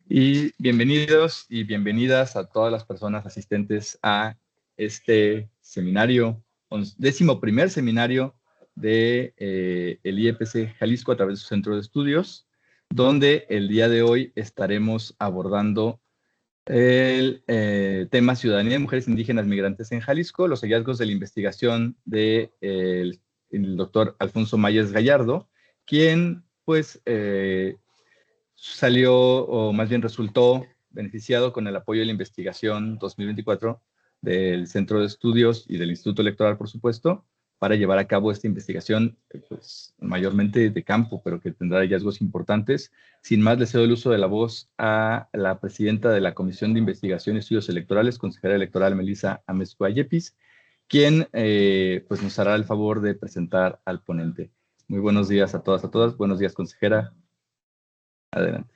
Y bienvenidos y bienvenidas a todas las personas asistentes a este seminario, 11º seminario de el IEPC Jalisco a través de su centro de estudios, donde el día de hoy estaremos abordando el tema Ciudadanía de Mujeres Indígenas Migrantes en Jalisco, los hallazgos de la investigación del el doctor Alfonso Mayers Gallardo, quien pues salió, o más bien resultó beneficiado con el apoyo de la investigación 2024 del Centro de Estudios y del Instituto Electoral, por supuesto, para llevar a cabo esta investigación, pues, mayormente de campo, pero que tendrá hallazgos importantes. Sin más, le cedo el uso de la voz a la presidenta de la Comisión de Investigación y Estudios Electorales, consejera electoral Melissa Amezcua Yepis, quien pues nos hará el favor de presentar al ponente. Muy buenos días a todas, a todas. Buenos días, consejera. Adelante.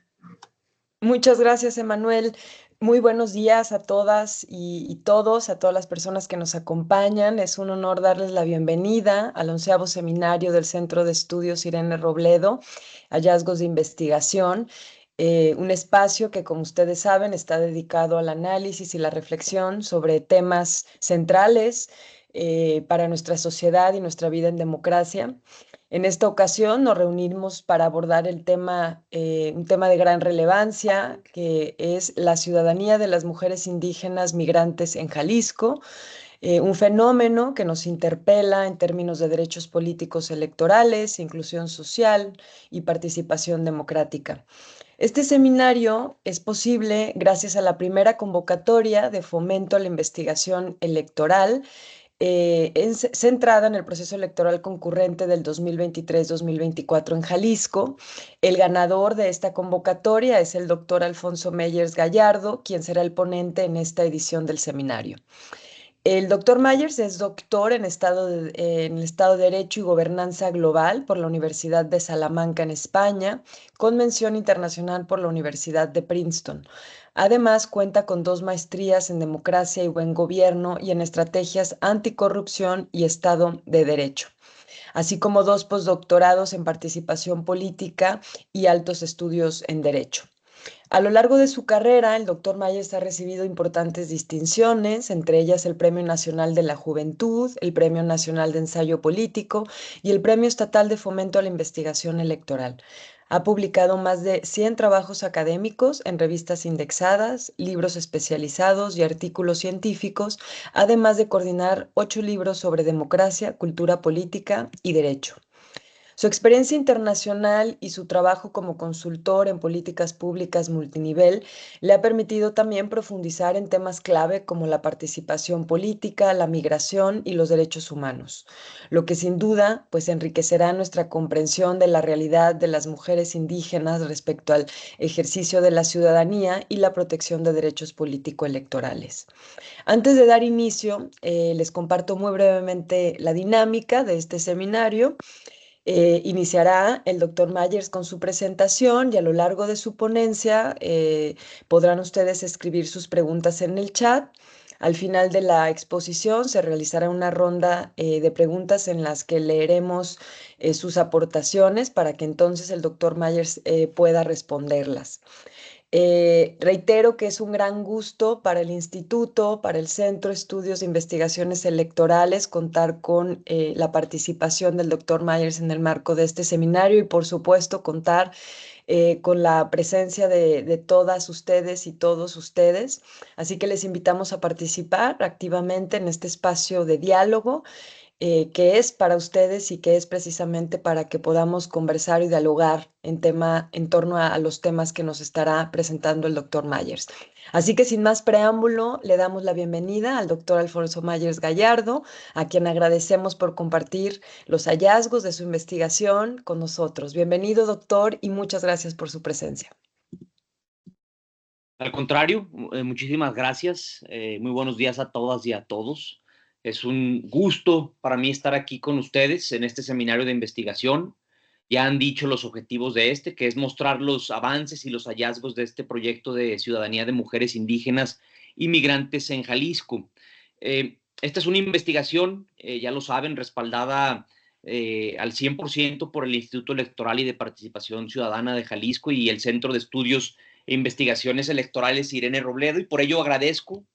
Muchas gracias, Emanuel. Muy buenos días a todas y todos, a todas las personas que nos acompañan. Es un honor darles la bienvenida al 11º seminario del Centro de Estudios Irene Robledo, Hallazgos de Investigación, un espacio que, como ustedes saben, está dedicado al análisis y la reflexión sobre temas centrales para nuestra sociedad y nuestra vida en democracia. En esta ocasión nos reunimos para abordar el tema, un tema de gran relevancia, que es la ciudadanía de las mujeres indígenas migrantes en Jalisco, un fenómeno que nos interpela en términos de derechos políticos electorales, inclusión social y participación democrática. Este seminario es posible gracias a la primera convocatoria de fomento a la investigación electoral centrada en el proceso electoral concurrente del 2023-2024 en Jalisco. El ganador de esta convocatoria es el doctor Alfonso Mayers Gallardo, quien será el ponente en esta edición del seminario. El doctor Mayers es doctor en el Estado de Derecho y Gobernanza Global por la Universidad de Salamanca en España, con mención internacional por la Universidad de Princeton. Además, cuenta con 2 maestrías en Democracia y Buen Gobierno y en Estrategias Anticorrupción y Estado de Derecho, así como 2 postdoctorados en Participación Política y Altos Estudios en Derecho. A lo largo de su carrera, el doctor Mayers ha recibido importantes distinciones, entre ellas el Premio Nacional de la Juventud, el Premio Nacional de Ensayo Político y el Premio Estatal de Fomento a la Investigación Electoral. Ha publicado más de 100 trabajos académicos en revistas indexadas, libros especializados y artículos científicos, además de coordinar 8 libros sobre democracia, cultura política y derecho. Su experiencia internacional y su trabajo como consultor en políticas públicas multinivel le ha permitido también profundizar en temas clave como la participación política, la migración y los derechos humanos, lo que sin duda pues enriquecerá nuestra comprensión de la realidad de las mujeres indígenas respecto al ejercicio de la ciudadanía y la protección de derechos político-electorales. Antes de dar inicio, les comparto muy brevemente la dinámica de este seminario. Iniciará el doctor Mayers con su presentación y a lo largo de su ponencia podrán ustedes escribir sus preguntas en el chat. Al final de la exposición se realizará una ronda de preguntas en las que leeremos sus aportaciones para que entonces el doctor Mayers pueda responderlas. Reitero que es un gran gusto para el Instituto, para el Centro de Estudios de Investigaciones Electorales, contar con la participación del doctor Mayers en el marco de este seminario y, por supuesto, contar con la presencia de todas ustedes y todos ustedes. Así que les invitamos a participar activamente en este espacio de diálogo que es para ustedes y que es precisamente para que podamos conversar y dialogar en torno a los temas que nos estará presentando el doctor Mayers. Así que sin más preámbulo, le damos la bienvenida al doctor Alfonso Mayers Gallardo, a quien agradecemos por compartir los hallazgos de su investigación con nosotros. Bienvenido, doctor, y muchas gracias por su presencia. Al contrario, muchísimas gracias. Muy buenos días a todas y a todos. Es un gusto para mí estar aquí con ustedes en este seminario de investigación. Ya han dicho los objetivos de que es mostrar los avances y los hallazgos de este proyecto de ciudadanía de mujeres indígenas y migrantes en Jalisco. Esta es una investigación, ya lo saben, respaldada al 100% por el Instituto Electoral y de Participación Ciudadana de Jalisco y el Centro de Estudios e Investigaciones Electorales Irene Robledo, y por ello agradezco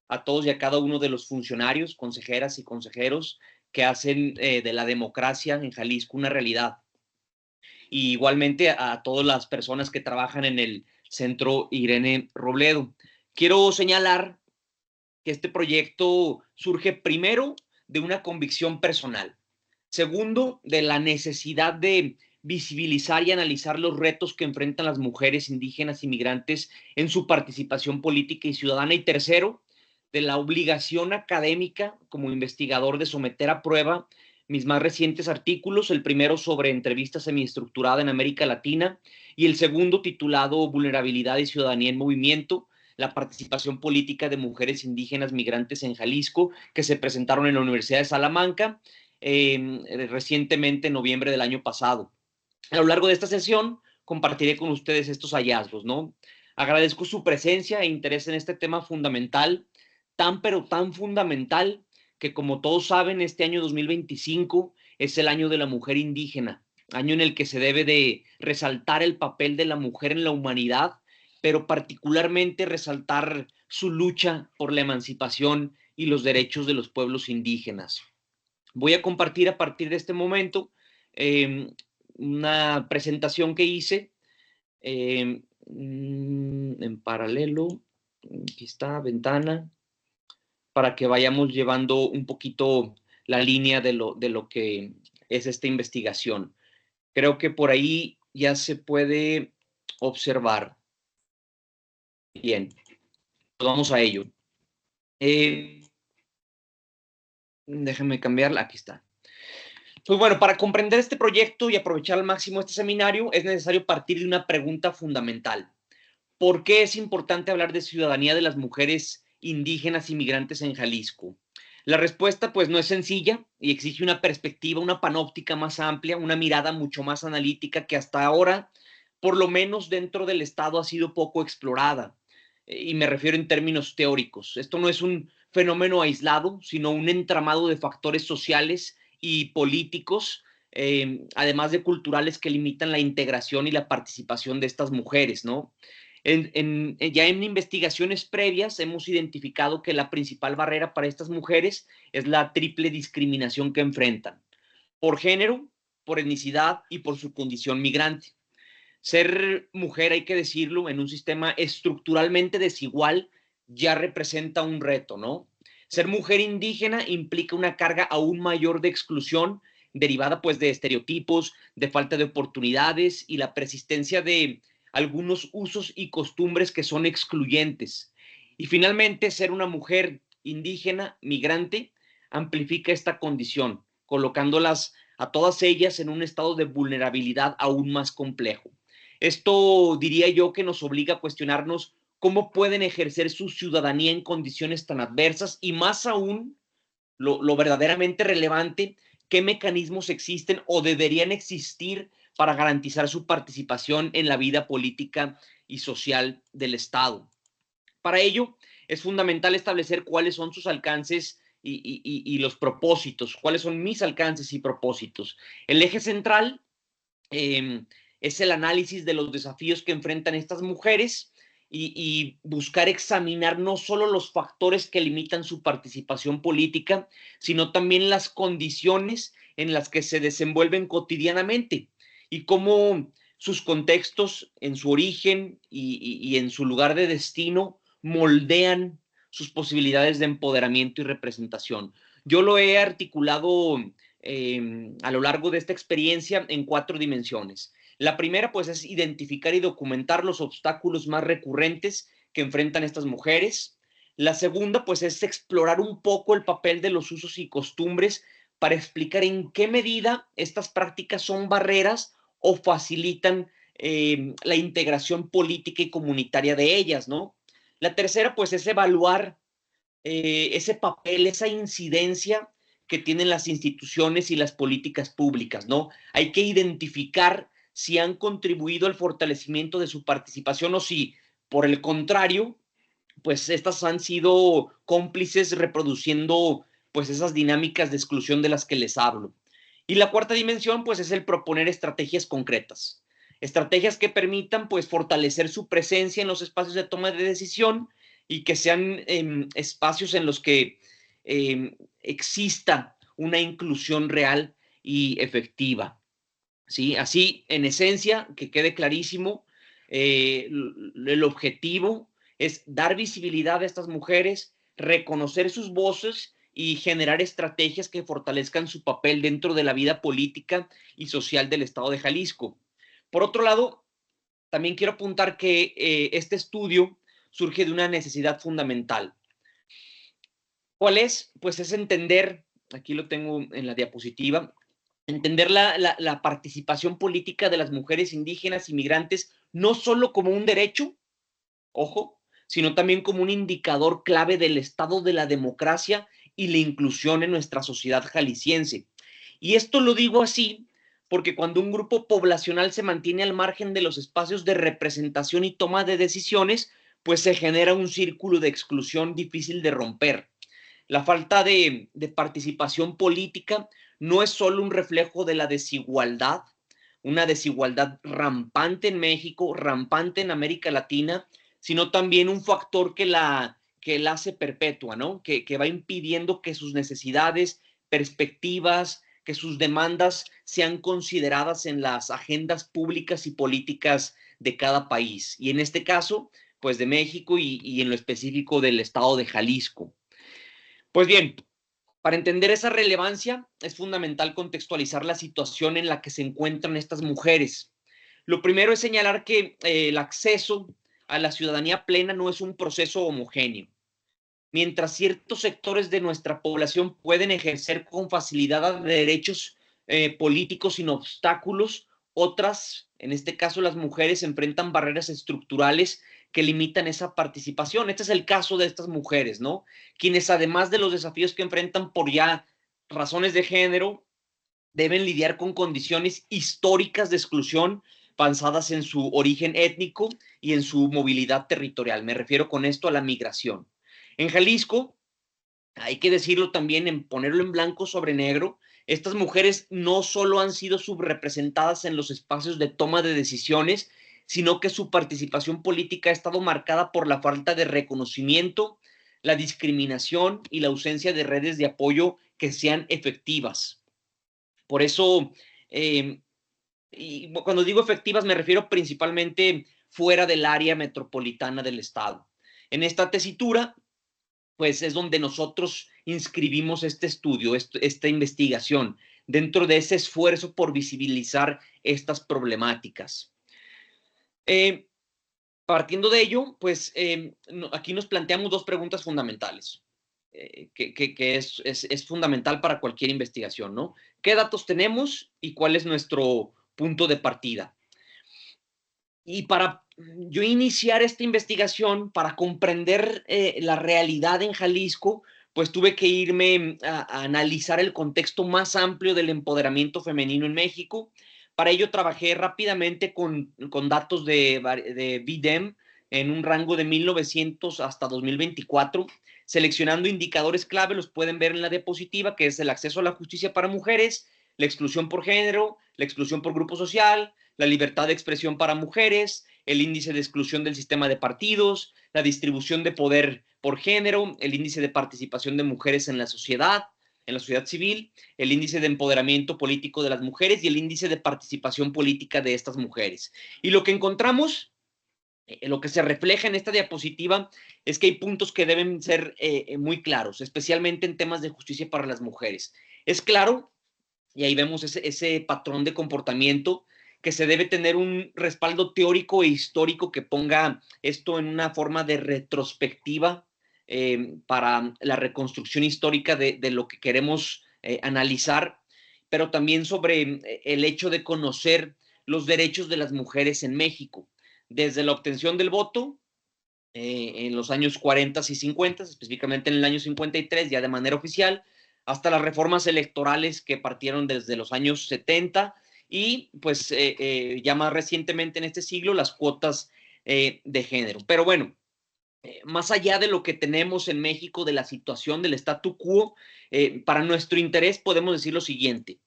a todos y a cada uno de los funcionarios, consejeras y consejeros que hacen de la democracia en Jalisco una realidad. Y igualmente a todas las personas que trabajan en el Centro Irene Robledo. Quiero señalar que este proyecto surge primero de una convicción personal. Segundo, de la necesidad de visibilizar y analizar los retos que enfrentan las mujeres indígenas y migrantes en su participación política y ciudadana. Y tercero, de la obligación académica como investigador de someter a prueba mis más recientes artículos, el primero sobre entrevista semiestructurada en América Latina y el segundo titulado Vulnerabilidad y Ciudadanía en Movimiento, la participación política de mujeres indígenas migrantes en Jalisco, que se presentaron en la Universidad de Salamanca recientemente en noviembre del año pasado. A lo largo de esta sesión compartiré con ustedes estos hallazgos, ¿no? Agradezco su presencia e interés en este tema fundamental, pero tan fundamental que, como todos saben, este año 2025 es el año de la mujer indígena, año en el que se debe de resaltar el papel de la mujer en la humanidad, pero particularmente resaltar su lucha por la emancipación y los derechos de los pueblos indígenas. Voy a compartir a partir de este momento una presentación que hice en paralelo. Aquí está, ventana, para que vayamos llevando un poquito la línea de lo que es esta investigación. Creo que por ahí ya se puede observar. Bien, pues vamos a ello. Déjenme cambiarla, aquí está. Pues bueno, para comprender este proyecto y aprovechar al máximo este seminario, es necesario partir de una pregunta fundamental. ¿Por qué es importante hablar de ciudadanía de las mujeres indígenas y migrantes en Jalisco? La respuesta pues no es sencilla y exige una perspectiva, una panóptica más amplia, una mirada mucho más analítica que hasta ahora, por lo menos dentro del Estado, ha sido poco explorada. Y me refiero en términos teóricos. Esto no es un fenómeno aislado, sino un entramado de factores sociales y políticos, además de culturales, que limitan la integración y la participación de estas mujeres, ¿no? Ya en investigaciones previas hemos identificado que la principal barrera para estas mujeres es la triple discriminación que enfrentan: por género, por etnicidad y por su condición migrante. Ser mujer, hay que decirlo, en un sistema estructuralmente desigual ya representa un reto, ¿no? Ser mujer indígena implica una carga aún mayor de exclusión derivada pues de estereotipos, de falta de oportunidades y la persistencia de algunos usos y costumbres que son excluyentes. Y finalmente, ser una mujer indígena, migrante, amplifica esta condición, colocándolas a todas ellas en un estado de vulnerabilidad aún más complejo. Esto, diría yo, que nos obliga a cuestionarnos cómo pueden ejercer su ciudadanía en condiciones tan adversas y, más aún, lo verdaderamente relevante, qué mecanismos existen o deberían existir para garantizar su participación en la vida política y social del Estado. Para ello, es fundamental establecer cuáles son sus alcances y los propósitos, cuáles son mis alcances y propósitos. El eje central es el análisis de los desafíos que enfrentan estas mujeres y buscar examinar no solo los factores que limitan su participación política, sino también las condiciones en las que se desenvuelven cotidianamente y cómo sus contextos en su origen y en su lugar de destino moldean sus posibilidades de empoderamiento y representación. Yo lo he articulado a lo largo de esta experiencia en 4 dimensiones. La primera, pues, es identificar y documentar los obstáculos más recurrentes que enfrentan estas mujeres. La segunda, pues, es explorar un poco el papel de los usos y costumbres para explicar en qué medida estas prácticas son barreras o facilitan la integración política y comunitaria de ellas, ¿no? La tercera, pues, es evaluar ese papel, esa incidencia que tienen las instituciones y las políticas públicas, ¿no? Hay que identificar si han contribuido al fortalecimiento de su participación o si, por el contrario, pues estas han sido cómplices reproduciendo pues esas dinámicas de exclusión de las que les hablo. Y la cuarta dimensión, pues, es el proponer estrategias concretas. Estrategias que permitan, pues, fortalecer su presencia en los espacios de toma de decisión y que sean espacios en los que exista una inclusión real y efectiva. ¿Sí? Así, en esencia, que quede clarísimo, el objetivo es dar visibilidad a estas mujeres, reconocer sus voces y generar estrategias que fortalezcan su papel dentro de la vida política y social del Estado de Jalisco. Por otro lado, también quiero apuntar que este estudio surge de una necesidad fundamental. ¿Cuál es? Pues es entender, aquí lo tengo en la diapositiva, entender la participación política de las mujeres indígenas y migrantes no solo como un derecho, ojo, sino también como un indicador clave del estado de la democracia y la inclusión en nuestra sociedad jalisciense. Y esto lo digo así porque cuando un grupo poblacional se mantiene al margen de los espacios de representación y toma de decisiones, pues se genera un círculo de exclusión difícil de romper. La falta de participación política no es solo un reflejo de la desigualdad, una desigualdad rampante en México, rampante en América Latina, sino también un factor que la hace perpetua, ¿no? Que va impidiendo que sus necesidades, perspectivas, que sus demandas sean consideradas en las agendas públicas y políticas de cada país. Y en este caso, pues de México y en lo específico del estado de Jalisco. Pues bien, para entender esa relevancia es fundamental contextualizar la situación en la que se encuentran estas mujeres. Lo primero es señalar que el acceso a la ciudadanía plena no es un proceso homogéneo. Mientras ciertos sectores de nuestra población pueden ejercer con facilidad derechos políticos sin obstáculos, otras, en este caso las mujeres, enfrentan barreras estructurales que limitan esa participación. Este es el caso de estas mujeres, ¿no? Quienes además de los desafíos que enfrentan por ya razones de género, deben lidiar con condiciones históricas de exclusión basadas en su origen étnico y en su movilidad territorial. Me refiero con esto a la migración. En Jalisco, hay que decirlo también, en ponerlo en blanco sobre negro, estas mujeres no solo han sido subrepresentadas en los espacios de toma de decisiones, sino que su participación política ha estado marcada por la falta de reconocimiento, la discriminación y la ausencia de redes de apoyo que sean efectivas. Por eso, y cuando digo efectivas me refiero principalmente fuera del área metropolitana del estado. En esta tesitura, pues es donde nosotros inscribimos este estudio, esta investigación, dentro de ese esfuerzo por visibilizar estas problemáticas. Partiendo de ello, pues aquí nos planteamos dos preguntas fundamentales, que es fundamental para cualquier investigación, ¿no? ¿Qué datos tenemos y cuál es nuestro punto de partida? Y para yo iniciar esta investigación, para comprender la realidad en Jalisco, pues tuve que irme a analizar el contexto más amplio del empoderamiento femenino en México. Para ello trabajé rápidamente con datos de BIDEM en un rango de 1900 hasta 2024, seleccionando indicadores clave, los pueden ver en la diapositiva, que es el acceso a la justicia para mujeres, la exclusión por género, la exclusión por grupo social, la libertad de expresión para mujeres, el índice de exclusión del sistema de partidos, la distribución de poder por género, el índice de participación de mujeres en la sociedad civil, el índice de empoderamiento político de las mujeres y el índice de participación política de estas mujeres. Y lo que encontramos, lo que se refleja en esta diapositiva, es que hay puntos que deben ser muy claros, especialmente en temas de justicia para las mujeres. Es claro, y ahí vemos ese patrón de comportamiento, que se debe tener un respaldo teórico e histórico que ponga esto en una forma de retrospectiva para la reconstrucción histórica de lo que queremos analizar, pero también sobre el hecho de conocer los derechos de las mujeres en México, desde la obtención del voto en los años 40 y 50, específicamente en el año 53, ya de manera oficial, hasta las reformas electorales que partieron desde los años 70 y pues ya más recientemente en este siglo las cuotas de género. Pero bueno, más allá de lo que tenemos en México, de la situación del statu quo, para nuestro interés podemos decir lo siguiente.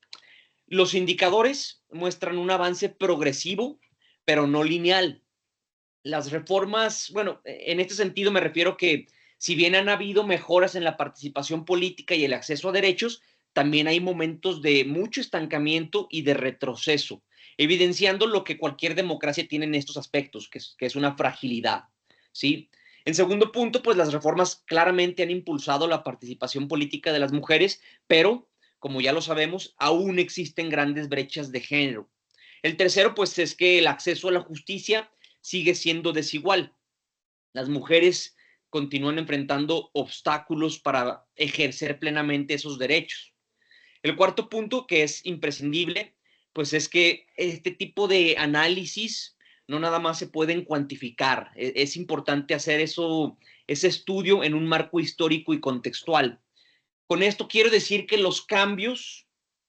Los indicadores muestran un avance progresivo, pero no lineal. Las reformas, bueno, en este sentido me refiero que si bien han habido mejoras en la participación política y el acceso a derechos, también hay momentos de mucho estancamiento y de retroceso, evidenciando lo que cualquier democracia tiene en estos aspectos, que es una fragilidad, ¿sí? En segundo punto, pues las reformas claramente han impulsado la participación política de las mujeres, pero, como ya lo sabemos, aún existen grandes brechas de género. El tercero, pues, es que el acceso a la justicia sigue siendo desigual. Las mujeres continúan enfrentando obstáculos para ejercer plenamente esos derechos. El cuarto punto, que es imprescindible, pues es que este tipo de análisis no nada más se pueden cuantificar. Es importante hacer ese estudio en un marco histórico y contextual. Con esto quiero decir que los cambios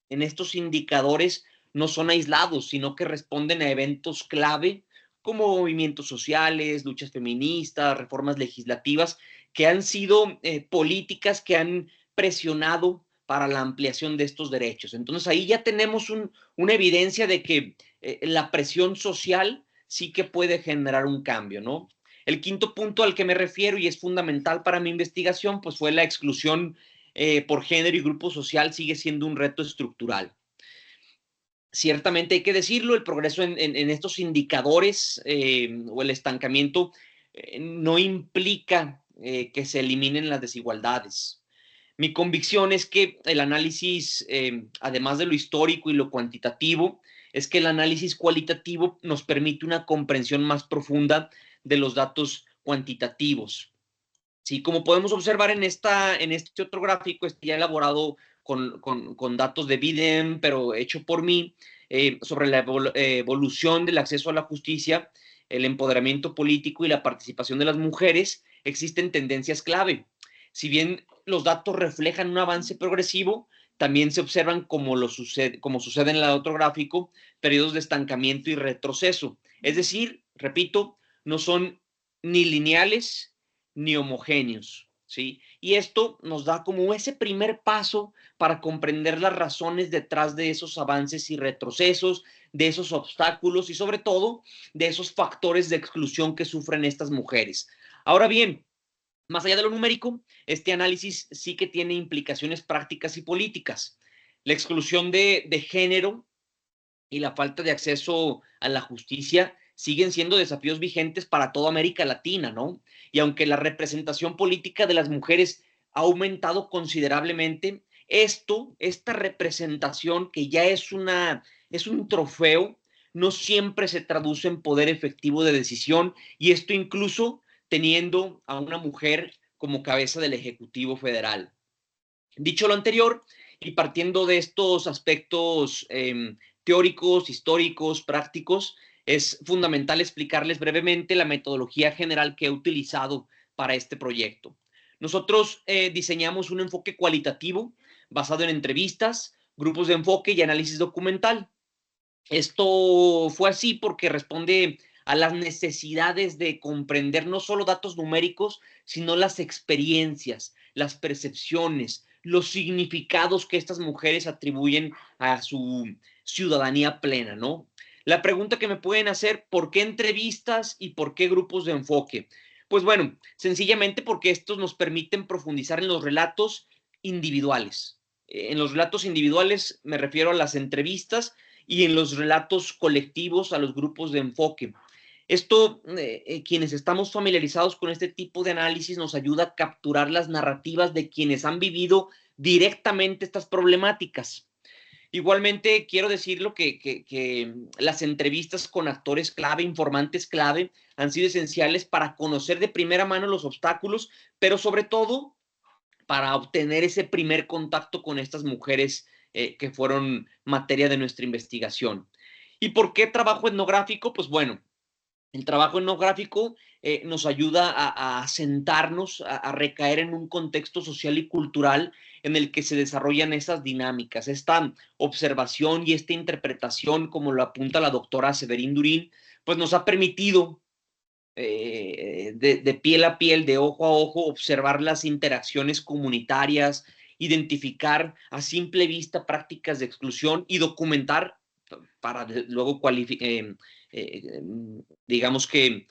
en estos indicadores no son aislados, sino que responden a eventos clave como movimientos sociales, luchas feministas, reformas legislativas, que han sido políticas que han presionado para la ampliación de estos derechos. Entonces ahí ya tenemos una evidencia de que la presión social sí que puede generar un cambio, ¿no? El quinto punto al que me refiero y es fundamental para mi investigación, pues fue la exclusión por género y grupo social sigue siendo un reto estructural. Ciertamente hay que decirlo, el progreso en estos indicadores o el estancamiento no implica que se eliminen las desigualdades. Mi convicción es que el análisis, además de lo histórico y lo cuantitativo, es que el análisis cualitativo nos permite una comprensión más profunda de los datos cuantitativos. Sí, como podemos observar en este otro gráfico, ya elaborado con datos de BIDEM, pero hecho por mí, sobre la evolución del acceso a la justicia, el empoderamiento político y la participación de las mujeres, existen tendencias clave. Si bien los datos reflejan un avance progresivo, también se observan, como sucede en el otro gráfico, periodos de estancamiento y retroceso. Es decir, repito, no son ni lineales ni homogéneos, ¿sí? Y esto nos da como ese primer paso para comprender las razones detrás de esos avances y retrocesos, de esos obstáculos y sobre todo de esos factores de exclusión que sufren estas mujeres. Ahora bien, más allá de lo numérico, este análisis sí que tiene implicaciones prácticas y políticas. La exclusión de género y la falta de acceso a la justicia siguen siendo desafíos vigentes para toda América Latina, ¿no? Y aunque la representación política de las mujeres ha aumentado considerablemente, esta representación que ya es un trofeo, no siempre se traduce en poder efectivo de decisión, y esto incluso teniendo a una mujer como cabeza del Ejecutivo Federal. Dicho lo anterior, y partiendo de estos aspectos teóricos, históricos, prácticos, es fundamental explicarles brevemente la metodología general que he utilizado para este proyecto. Nosotros diseñamos un enfoque cualitativo basado en entrevistas, grupos de enfoque y análisis documental. Esto fue así porque responde a las necesidades de comprender no solo datos numéricos, sino las experiencias, las percepciones, los significados que estas mujeres atribuyen a su ciudadanía plena, ¿no? La pregunta que me pueden hacer: ¿por qué entrevistas y por qué grupos de enfoque? Pues bueno, sencillamente porque estos nos permiten profundizar en los relatos individuales. En los relatos individuales me refiero a las entrevistas, y en los relatos colectivos a los grupos de enfoque. Esto, quienes estamos familiarizados con este tipo de análisis, nos ayuda a capturar las narrativas de quienes han vivido directamente estas problemáticas. Igualmente, quiero decirlo que las entrevistas con actores clave, informantes clave, han sido esenciales para conocer de primera mano los obstáculos, pero sobre todo para obtener ese primer contacto con estas mujeres que fueron materia de nuestra investigación. ¿Y por qué trabajo etnográfico? Pues bueno, el trabajo etnográfico nos ayuda a sentarnos, a recaer en un contexto social y cultural en el que se desarrollan esas dinámicas, esta observación y esta interpretación, como lo apunta la doctora Severín Durín, pues nos ha permitido de piel a piel, de ojo a ojo, observar las interacciones comunitarias identificar a simple vista prácticas de exclusión y documentar para luego digamos que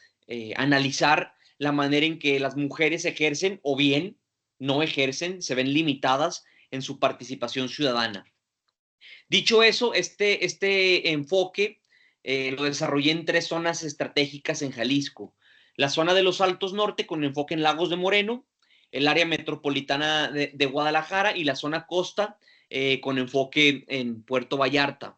analizar la manera en que las mujeres ejercen o bien no ejercen, se ven limitadas en su participación ciudadana. Dicho eso, este enfoque lo desarrollé en 3 zonas estratégicas en Jalisco. La zona de los Altos Norte con enfoque en Lagos de Moreno, el área metropolitana de Guadalajara y la zona costa con enfoque en Puerto Vallarta.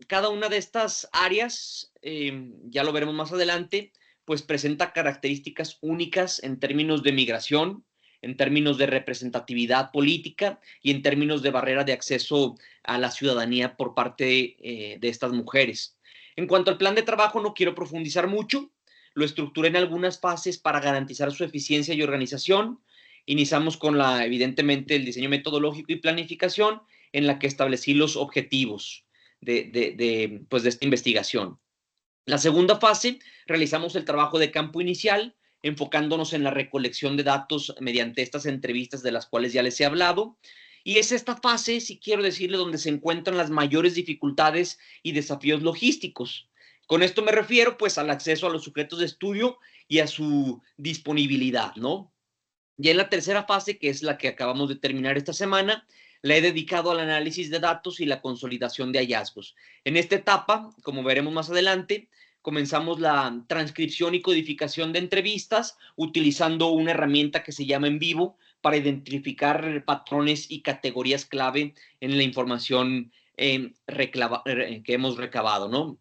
Cada una de estas áreas, ya lo veremos más adelante, pues presenta características únicas en términos de migración, en términos de representatividad política y en términos de barrera de acceso a la ciudadanía por parte de estas mujeres. En cuanto al plan de trabajo, no quiero profundizar mucho, lo estructuré en algunas fases para garantizar su eficiencia y organización. Iniciamos con evidentemente, el diseño metodológico y planificación, en la que establecí los objetivos de esta investigación. La segunda fase, realizamos el trabajo de campo inicial, enfocándonos en la recolección de datos mediante estas entrevistas de las cuales ya les he hablado. Y es esta fase, si quiero decirle, donde se encuentran las mayores dificultades y desafíos logísticos. Con esto me refiero, pues, al acceso a los sujetos de estudio y a su disponibilidad, ¿no? Ya en la tercera fase, que es la que acabamos de terminar esta semana, la he dedicado al análisis de datos y la consolidación de hallazgos. En esta etapa, como veremos más adelante, comenzamos la transcripción y codificación de entrevistas utilizando una herramienta que se llama En Vivo para identificar patrones y categorías clave en la información que hemos recabado, ¿no?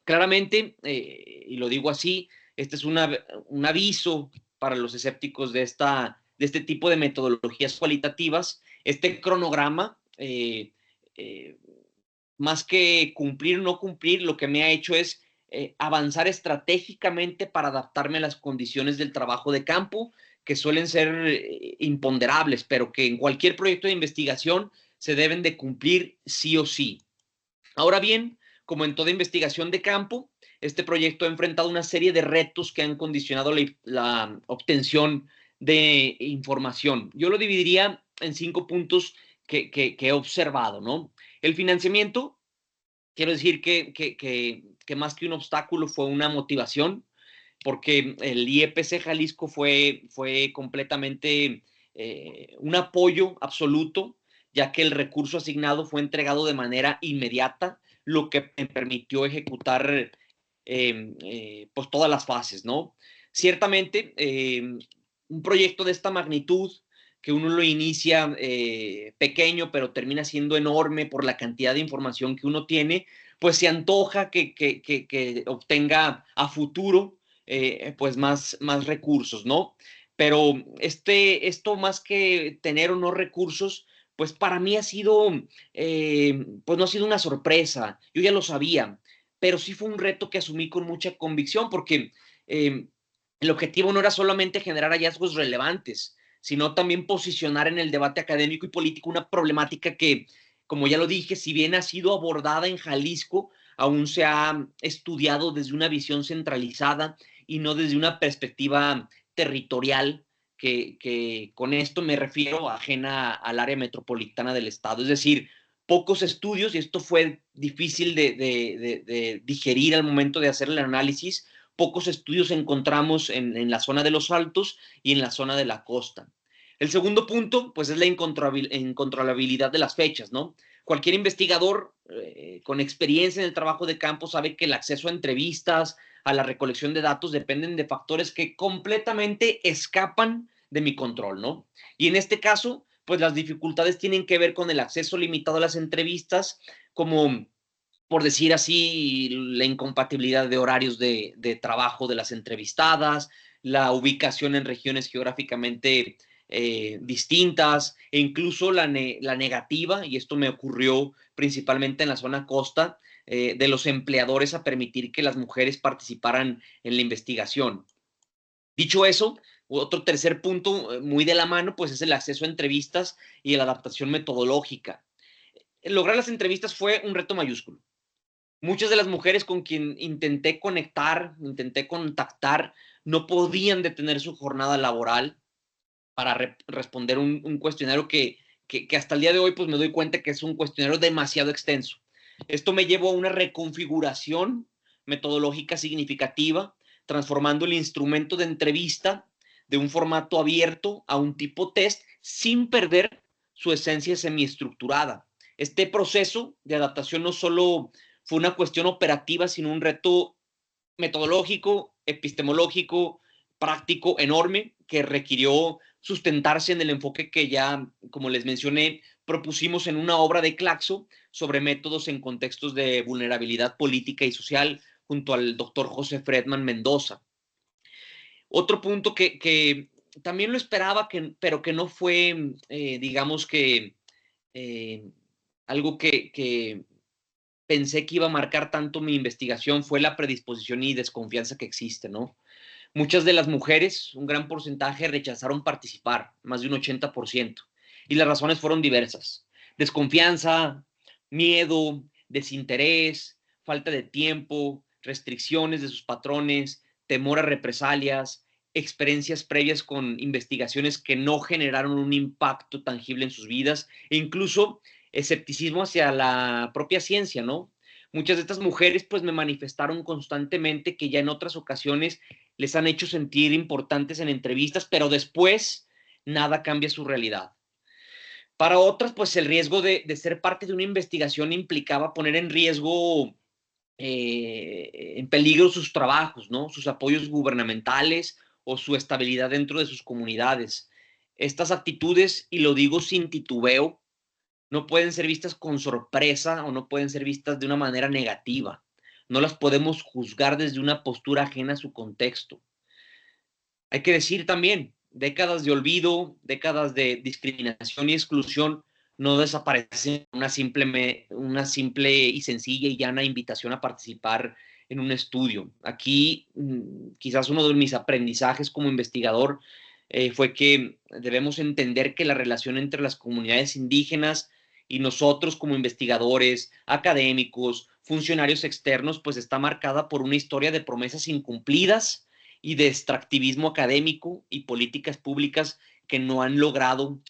Claramente, y lo digo así, este es un aviso para los escépticos de este tipo de metodologías cualitativas. Este cronograma, más que cumplir o no cumplir, lo que me ha hecho es avanzar estratégicamente para adaptarme a las condiciones del trabajo de campo, que suelen ser imponderables, pero que en cualquier proyecto de investigación se deben de cumplir sí o sí. Ahora bien, como en toda investigación de campo, este proyecto ha enfrentado una serie de retos que han condicionado la obtención de información. Yo lo dividiría en 5 puntos que he observado, ¿no? El financiamiento, quiero decir que más que un obstáculo fue una motivación, porque el IEPC Jalisco fue completamente un apoyo absoluto, ya que el recurso asignado fue entregado de manera inmediata, lo que me permitió ejecutar pues todas las fases, ¿no? Ciertamente, un proyecto de esta magnitud, que uno lo inicia pequeño, pero termina siendo enorme por la cantidad de información que uno tiene, pues se antoja que obtenga a futuro pues más recursos, ¿no? Pero esto más que tener o no recursos, pues para mí ha sido, pues no ha sido una sorpresa, yo ya lo sabía, pero sí fue un reto que asumí con mucha convicción, porque el objetivo no era solamente generar hallazgos relevantes, sino también posicionar en el debate académico y político una problemática que, como ya lo dije, si bien ha sido abordada en Jalisco, aún se ha estudiado desde una visión centralizada y no desde una perspectiva territorial, que con esto me refiero ajena al área metropolitana del estado. Es decir, pocos estudios, y esto fue difícil de digerir al momento de hacer el análisis, pocos estudios encontramos en la zona de los Altos y en la zona de la costa. El segundo punto, pues, es la incontrolabilidad de las fechas, ¿no? Cualquier investigador con experiencia en el trabajo de campo sabe que el acceso a entrevistas, a la recolección de datos, dependen de factores que completamente escapan de mi control, ¿no? Y en este caso, pues las dificultades tienen que ver con el acceso limitado a las entrevistas, como, por decir así, la incompatibilidad de horarios de trabajo de las entrevistadas, la ubicación en regiones geográficamente distintas, e incluso la negativa, y esto me ocurrió principalmente en la zona costa, de los empleadores a permitir que las mujeres participaran en la investigación. Dicho eso, otro tercer punto muy de la mano, pues es el acceso a entrevistas y la adaptación metodológica. Lograr las entrevistas fue un reto mayúsculo. Muchas de las mujeres con quien intenté contactar, no podían detener su jornada laboral. para responder un cuestionario que hasta el día de hoy pues me doy cuenta que es un cuestionario demasiado extenso. Esto me llevó a una reconfiguración metodológica significativa, transformando el instrumento de entrevista de un formato abierto a un tipo test sin perder su esencia semiestructurada. Este proceso de adaptación no solo fue una cuestión operativa, sino un reto metodológico, epistemológico, práctico enorme que requirió sustentarse en el enfoque que ya, como les mencioné, propusimos en una obra de Claxo sobre métodos en contextos de vulnerabilidad política y social junto al doctor José Fredman Mendoza. Otro punto que también lo esperaba, pero que no fue, digamos que, algo que pensé que iba a marcar tanto mi investigación fue la predisposición y desconfianza que existe, ¿no? Muchas de las mujeres, un gran porcentaje, rechazaron participar, más de un 80%, y las razones fueron diversas. Desconfianza, miedo, desinterés, falta de tiempo, restricciones de sus patrones, temor a represalias, experiencias previas con investigaciones que no generaron un impacto tangible en sus vidas, e incluso escepticismo hacia la propia ciencia, ¿no? Muchas de estas mujeres pues me manifestaron constantemente que ya en otras ocasiones les han hecho sentir importantes en entrevistas, pero después nada cambia su realidad. Para otras, pues el riesgo de ser parte de una investigación implicaba poner en riesgo, en peligro sus trabajos, ¿no? Sus apoyos gubernamentales o su estabilidad dentro de sus comunidades. Estas actitudes, y lo digo sin titubeo, no pueden ser vistas con sorpresa o no pueden ser vistas de una manera negativa. No las podemos juzgar desde una postura ajena a su contexto. Hay que decir también, décadas de olvido, décadas de discriminación y exclusión no desaparecen una simple y sencilla y llana invitación a participar en un estudio. Aquí, quizás uno de mis aprendizajes como investigador fue que debemos entender que la relación entre las comunidades indígenas y nosotros como investigadores, académicos, funcionarios externos, pues está marcada por una historia de promesas incumplidas y de extractivismo académico y políticas públicas que no han logrado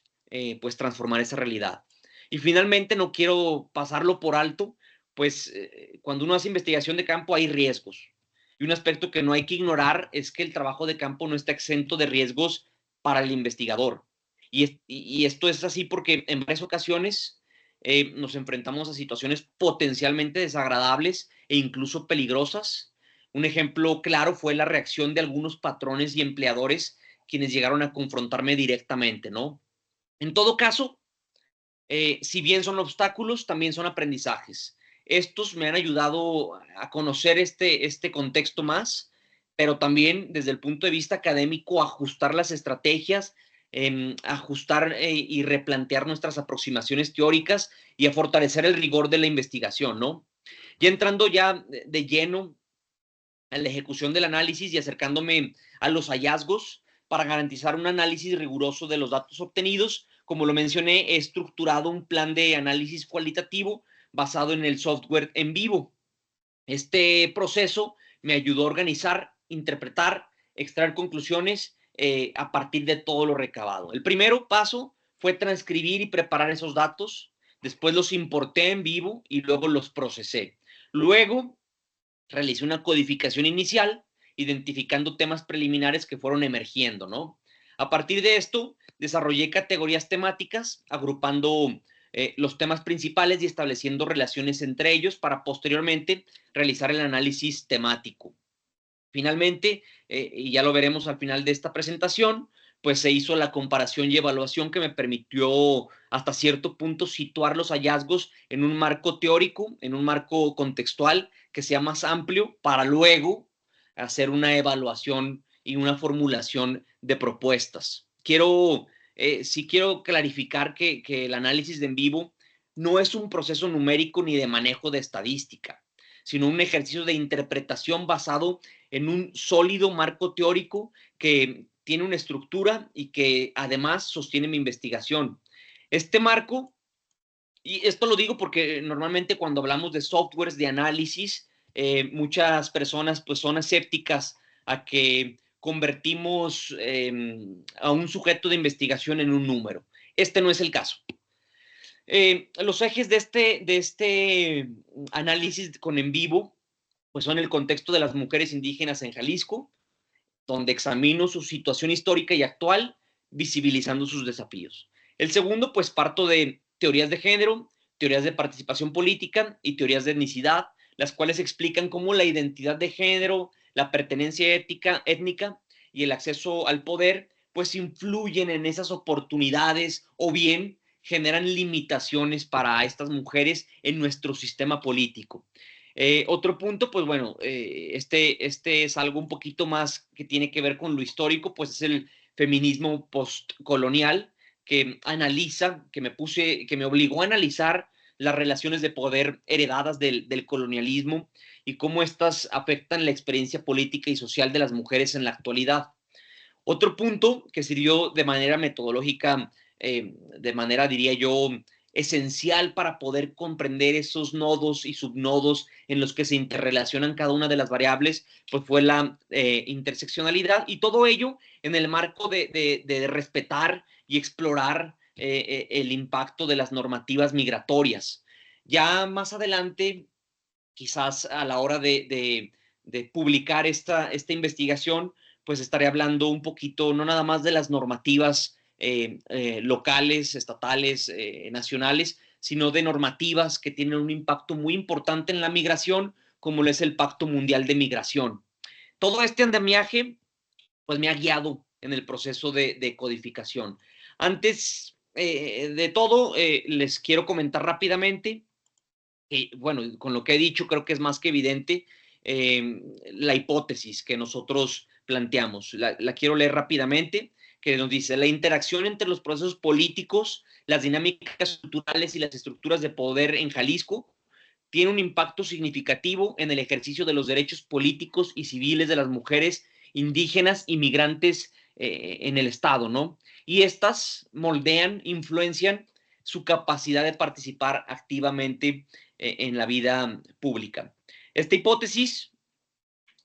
pues transformar esa realidad. Y finalmente, no quiero pasarlo por alto, pues cuando uno hace investigación de campo hay riesgos. Y un aspecto que no hay que ignorar es que el trabajo de campo no está exento de riesgos para el investigador. Y esto es así porque en varias ocasiones nos enfrentamos a situaciones potencialmente desagradables e incluso peligrosas. Un ejemplo claro fue la reacción de algunos patrones y empleadores quienes llegaron a confrontarme directamente, ¿no? En todo caso, si bien son obstáculos, también son aprendizajes. Estos me han ayudado a conocer este contexto más, pero también desde el punto de vista académico, ajustar las estrategias, ajustar y replantear nuestras aproximaciones teóricas y a fortalecer el rigor de la investigación, ¿no? Y entrando ya de lleno a la ejecución del análisis y acercándome a los hallazgos para garantizar un análisis riguroso de los datos obtenidos. Como lo mencioné, he estructurado un plan de análisis cualitativo basado en el software en vivo. Este proceso me ayudó a organizar, interpretar, extraer conclusiones a partir de todo lo recabado. El primer paso fue transcribir y preparar esos datos, después los importé en vivo y luego los procesé. Luego realicé una codificación inicial, identificando temas preliminares que fueron emergiendo, ¿no? A partir de esto, desarrollé categorías temáticas, agrupando los temas principales y estableciendo relaciones entre ellos para posteriormente realizar el análisis temático. Finalmente, y ya lo veremos al final de esta presentación, pues se hizo la comparación y evaluación que me permitió hasta cierto punto situar los hallazgos en un marco teórico, en un marco contextual que sea más amplio para luego hacer una evaluación y una formulación de propuestas. Sí quiero clarificar que el análisis de en vivo no es un proceso numérico ni de manejo de estadística, sino un ejercicio de interpretación basado en un sólido marco teórico que tiene una estructura y que además sostiene mi investigación. Este marco, y esto lo digo porque normalmente cuando hablamos de softwares de análisis, muchas personas pues son escépticas a que convertimos a un sujeto de investigación en un número. Este no es el caso. Los ejes de este análisis con en vivo pues son el contexto de las mujeres indígenas en Jalisco, donde examino su situación histórica y actual, visibilizando sus desafíos. El segundo, pues parto de teorías de género, teorías de participación política y teorías de etnicidad, las cuales explican cómo la identidad de género, la pertenencia étnica y el acceso al poder, pues influyen en esas oportunidades o bien generan limitaciones para estas mujeres en nuestro sistema político. Otro punto, pues bueno, este es algo un poquito más que tiene que ver con lo histórico, pues es el feminismo postcolonial que analiza, que me obligó a analizar las relaciones de poder heredadas del colonialismo y cómo éstas afectan la experiencia política y social de las mujeres en la actualidad. Otro punto que sirvió de manera metodológica, de manera, diría yo, esencial para poder comprender esos nodos y subnodos en los que se interrelacionan cada una de las variables, pues fue la interseccionalidad, y todo ello en el marco de respetar y explorar el impacto de las normativas migratorias. Ya más adelante, quizás a la hora de publicar esta investigación, pues estaré hablando un poquito, no nada más de las normativas locales, estatales, nacionales, sino de normativas que tienen un impacto muy importante en la migración, como lo es el Pacto Mundial de Migración. Todo este andamiaje, pues me ha guiado en el proceso de codificación. Antes de todo, les quiero comentar rápidamente, bueno, con lo que he dicho, creo que es más que evidente la hipótesis que nosotros planteamos. La quiero leer rápidamente, que nos dice: la interacción entre los procesos políticos, las dinámicas culturales y las estructuras de poder en Jalisco tiene un impacto significativo en el ejercicio de los derechos políticos y civiles de las mujeres indígenas y migrantes en el Estado, ¿no? Y estas moldean, influencian su capacidad de participar activamente en la vida pública. Esta hipótesis,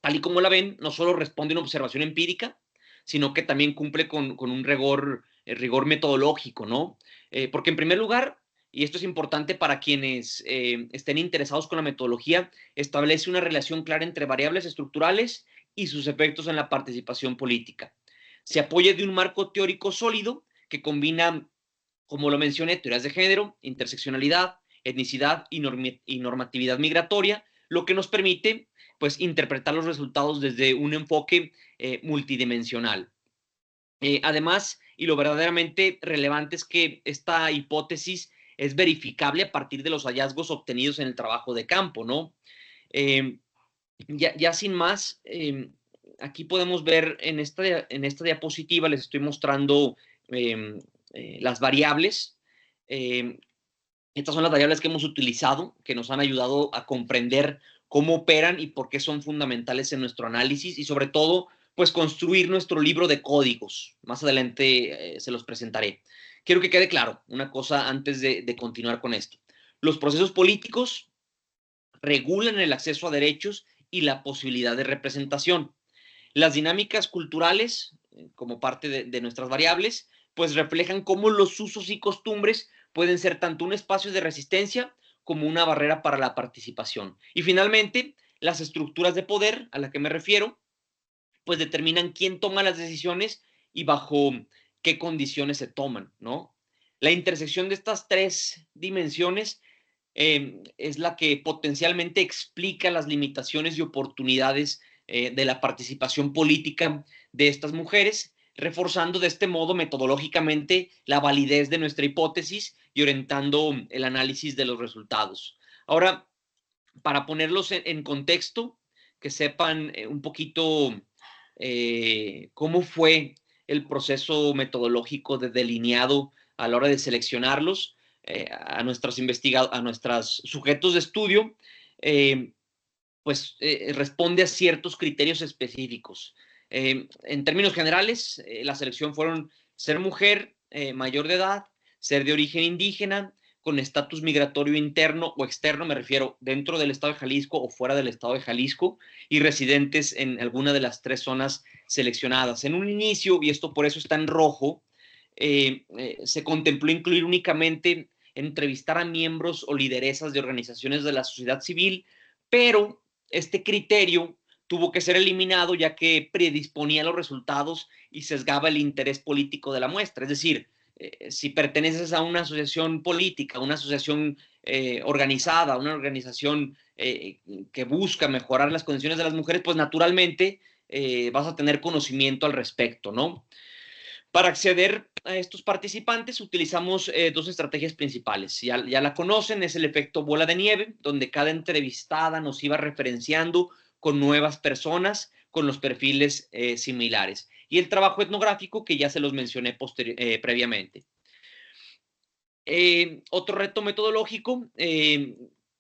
tal y como la ven, no solo responde a una observación empírica, sino que también cumple con un rigor metodológico, ¿no? Porque en primer lugar, y esto es importante para quienes estén interesados con la metodología, establece una relación clara entre variables estructurales y sus efectos en la participación política. Se apoya de un marco teórico sólido que combina, como lo mencioné, teorías de género, interseccionalidad, etnicidad y normatividad migratoria, lo que nos permite pues interpretar los resultados desde un enfoque multidimensional. Además, y lo verdaderamente relevante es que esta hipótesis es verificable a partir de los hallazgos obtenidos en el trabajo de campo, ¿no? Ya sin más, aquí podemos ver en esta diapositiva, les estoy mostrando las variables. Estas son las variables que hemos utilizado, que nos han ayudado a comprender cómo operan y por qué son fundamentales en nuestro análisis, y sobre todo, pues construir nuestro libro de códigos. Más adelante se los presentaré. Quiero que quede claro una cosa antes de continuar con esto. Los procesos políticos regulan el acceso a derechos y la posibilidad de representación. Las dinámicas culturales, como parte de nuestras variables, pues reflejan cómo los usos y costumbres pueden ser tanto un espacio de resistencia como una barrera para la participación. Y finalmente, las estructuras de poder a las que me refiero, pues determinan quién toma las decisiones y bajo qué condiciones se toman, ¿no? La intersección de estas tres dimensiones es la que potencialmente explica las limitaciones y oportunidades de la participación política de estas mujeres, reforzando de este modo metodológicamente la validez de nuestra hipótesis y orientando el análisis de los resultados. Ahora, para ponerlos en contexto, que sepan un poquito cómo fue el proceso metodológico de delineado a la hora de seleccionarlos, a nuestros sujetos de estudio, responde a ciertos criterios específicos. En términos generales, la selección fueron ser mujer, mayor de edad, ser de origen indígena, con estatus migratorio interno o externo, me refiero dentro del estado de Jalisco o fuera del estado de Jalisco, y residentes en alguna de las 3 zonas seleccionadas. En un inicio, y esto por eso está en rojo, se contempló incluir únicamente entrevistar a miembros o lideresas de organizaciones de la sociedad civil, pero este criterio tuvo que ser eliminado ya que predisponía los resultados y sesgaba el interés político de la muestra. Es decir, si perteneces a una asociación política, una asociación organizada, una organización que busca mejorar las condiciones de las mujeres, pues naturalmente vas a tener conocimiento al respecto, ¿no? Para acceder a estos participantes utilizamos 2 estrategias principales. Ya la conocen, es el efecto bola de nieve, donde cada entrevistada nos iba referenciando con nuevas personas con los perfiles similares. Y el trabajo etnográfico, que ya se los mencioné previamente. Otro reto metodológico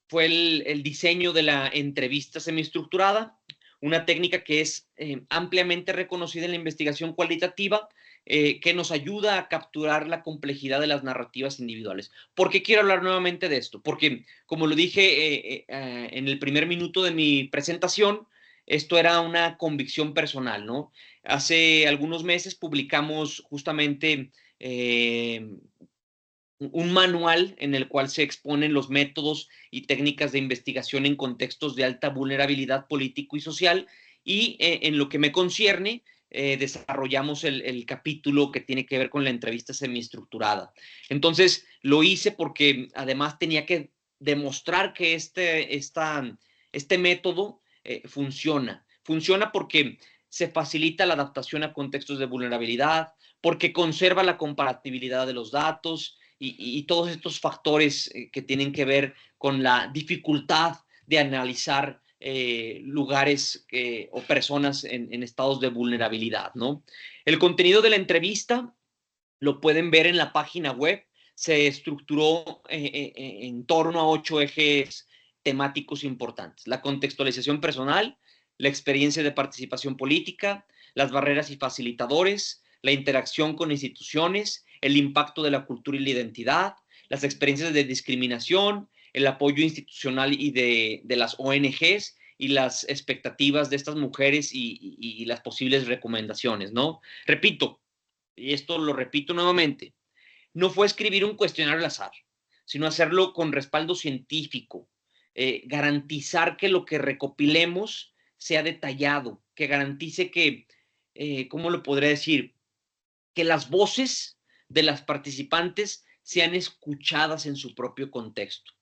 fue el diseño de la entrevista semiestructurada, una técnica que es ampliamente reconocida en la investigación cualitativa, que nos ayuda a capturar la complejidad de las narrativas individuales. ¿Por qué quiero hablar nuevamente de esto? Porque, como lo dije en el primer minuto de mi presentación, esto era una convicción personal, ¿no? Hace algunos meses publicamos justamente un manual en el cual se exponen los métodos y técnicas de investigación en contextos de alta vulnerabilidad político y social, y en lo que me concierne, desarrollamos el capítulo que tiene que ver con la entrevista semiestructurada. Entonces, lo hice porque además tenía que demostrar que este método funciona. Funciona porque se facilita la adaptación a contextos de vulnerabilidad, porque conserva la comparatibilidad de los datos, y todos estos factores que tienen que ver con la dificultad de analizar lugares o personas en estados de vulnerabilidad, ¿no? El contenido de la entrevista lo pueden ver en la página web. Se estructuró en torno a 8 ejes temáticos importantes: la contextualización personal, la experiencia de participación política, las barreras y facilitadores, la interacción con instituciones, el impacto de la cultura y la identidad, las experiencias de discriminación, el apoyo institucional y de las ONGs y las expectativas de estas mujeres y las posibles recomendaciones, ¿no? Repito, y esto lo repito nuevamente, no fue escribir un cuestionario al azar, sino hacerlo con respaldo científico, garantizar que lo que recopilemos sea detallado, que garantice que, ¿cómo lo podría decir? Que las voces de las participantes sean escuchadas en su propio contexto.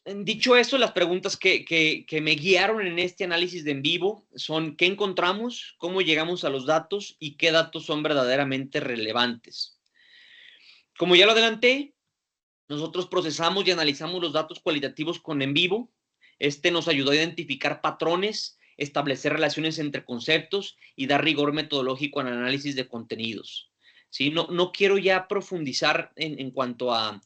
Dicho eso, las preguntas que me guiaron en este análisis de en vivo son: ¿qué encontramos? ¿Cómo llegamos a los datos? ¿Y qué datos son verdaderamente relevantes? Como ya lo adelanté, nosotros procesamos y analizamos los datos cualitativos con en vivo. Este nos ayudó a identificar patrones, establecer relaciones entre conceptos y dar rigor metodológico al análisis de contenidos. ¿Sí? No quiero ya profundizar en cuanto a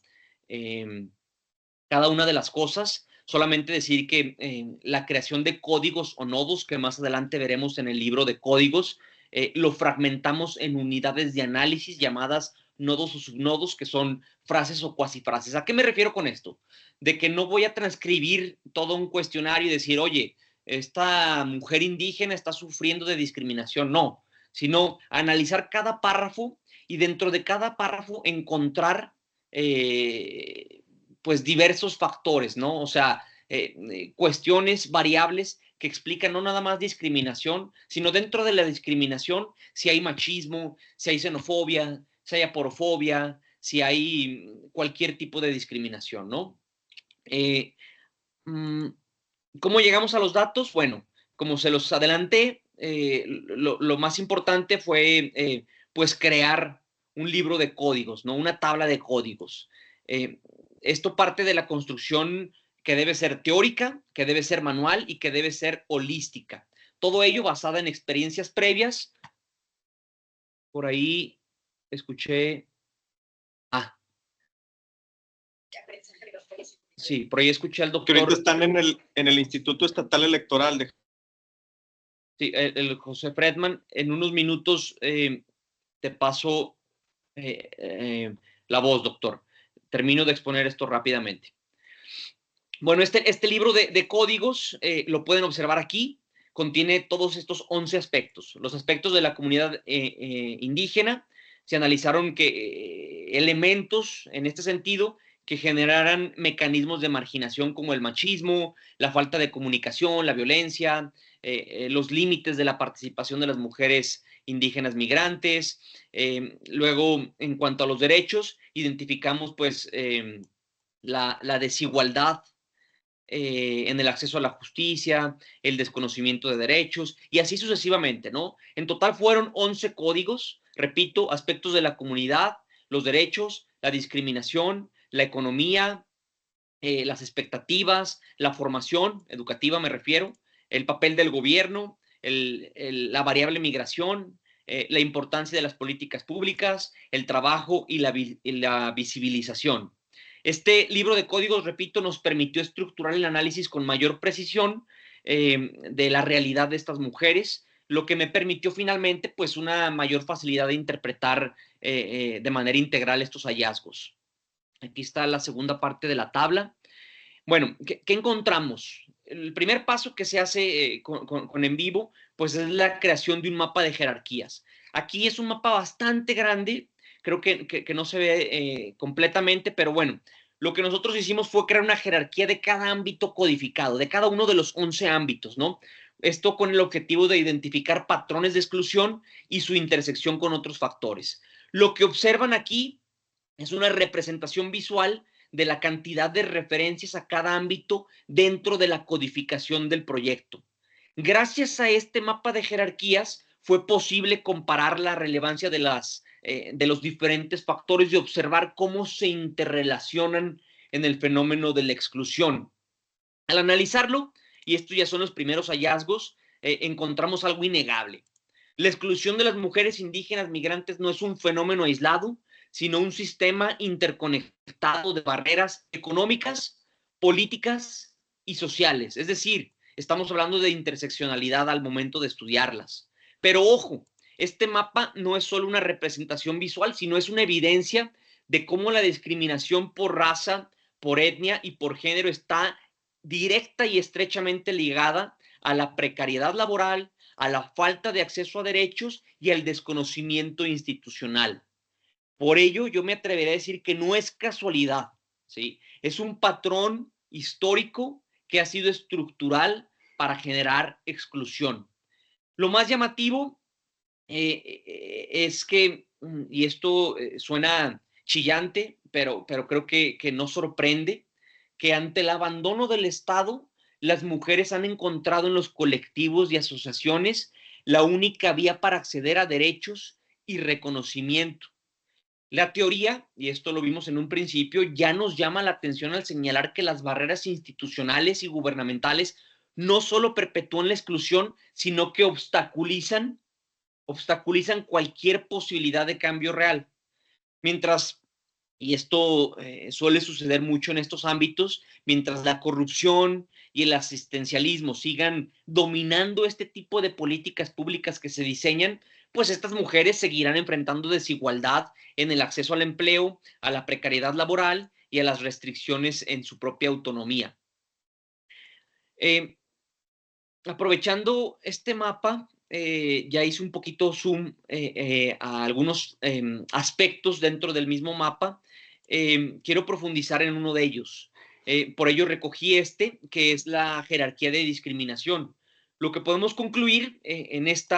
cada una de las cosas, solamente decir que la creación de códigos o nodos, que más adelante veremos en el libro de códigos, lo fragmentamos en unidades de análisis llamadas nodos o subnodos, que son frases o cuasifrases. ¿A qué me refiero con esto? De que no voy a transcribir todo un cuestionario y decir, oye, esta mujer indígena está sufriendo de discriminación. No, sino analizar cada párrafo y dentro de cada párrafo encontrar pues diversos factores, ¿no? O sea, cuestiones, variables que explican no nada más discriminación, sino dentro de la discriminación si hay machismo, si hay xenofobia, si hay aporofobia, si hay cualquier tipo de discriminación, ¿no? ¿Cómo llegamos a los datos? Bueno, como se los adelanté, lo más importante fue pues crear un libro de códigos, ¿no? Una tabla de códigos. Esto parte de la construcción que debe ser teórica, que debe ser manual y que debe ser holística. Todo ello basada en experiencias previas. Por ahí escuché... Ah, sí, por ahí escuché al doctor... Que ahorita están en el Instituto Estatal Electoral de... Sí, el José Fredman. En unos minutos te paso la voz, doctor. termino de exponer esto rápidamente. Bueno, este libro de códigos lo pueden observar aquí. Contiene todos estos 11 aspectos. Los aspectos de la comunidad indígena. Se analizaron elementos en este sentido que generaran mecanismos de marginación como el machismo, la falta de comunicación, la violencia, los límites de la participación de las mujeres indígenas migrantes. Luego, en cuanto a los derechos, identificamos pues la desigualdad en el acceso a la justicia, el desconocimiento de derechos y así sucesivamente, ¿no? En total fueron 11 códigos, repito, aspectos de la comunidad, los derechos, la discriminación, la economía, las expectativas, la formación educativa me refiero, el papel del gobierno, la variable migración, la importancia de las políticas públicas, el trabajo y la visibilización. Este libro de códigos, repito, nos permitió estructurar el análisis con mayor precisión de la realidad de estas mujeres, lo que me permitió finalmente pues una mayor facilidad de interpretar de manera integral estos hallazgos. Aquí está la segunda parte de la tabla. Bueno, ¿qué encontramos? El primer paso que se hace con En Vivo, pues es la creación de un mapa de jerarquías. Aquí es un mapa bastante grande, creo que no se ve completamente, pero bueno, lo que nosotros hicimos fue crear una jerarquía de cada ámbito codificado, de cada uno de los 11 ámbitos, ¿no? Esto con el objetivo de identificar patrones de exclusión y su intersección con otros factores. Lo que observan aquí es una representación visual de la cantidad de referencias a cada ámbito dentro de la codificación del proyecto. Gracias a este mapa de jerarquías fue posible comparar la relevancia de los diferentes factores y observar cómo se interrelacionan en el fenómeno de la exclusión. Al analizarlo, y estos ya son los primeros hallazgos, encontramos algo innegable. La exclusión de las mujeres indígenas migrantes no es un fenómeno aislado, sino un sistema interconectado de barreras económicas, políticas y sociales. Es decir, estamos hablando de interseccionalidad al momento de estudiarlas. Pero ojo, este mapa no es solo una representación visual, sino es una evidencia de cómo la discriminación por raza, por etnia y por género está directa y estrechamente ligada a la precariedad laboral, a la falta de acceso a derechos y al desconocimiento institucional. Por ello, yo me atrevería a decir que no es casualidad, ¿sí? Es un patrón histórico que ha sido estructural para generar exclusión. Lo más llamativo es que, y esto suena chillante, pero creo que no sorprende, que ante el abandono del Estado, las mujeres han encontrado en los colectivos y asociaciones la única vía para acceder a derechos y reconocimiento. La teoría, y esto lo vimos en un principio, ya nos llama la atención al señalar que las barreras institucionales y gubernamentales no solo perpetúan la exclusión, sino que obstaculizan cualquier posibilidad de cambio real. Mientras, y esto suele suceder mucho en estos ámbitos, mientras la corrupción y el asistencialismo sigan dominando este tipo de políticas públicas que se diseñan, pues estas mujeres seguirán enfrentando desigualdad en el acceso al empleo, a la precariedad laboral y a las restricciones en su propia autonomía. Aprovechando este mapa, ya hice un poquito zoom a algunos aspectos dentro del mismo mapa. Quiero profundizar en uno de ellos. Por ello recogí que es la jerarquía de discriminación. Lo que podemos concluir en este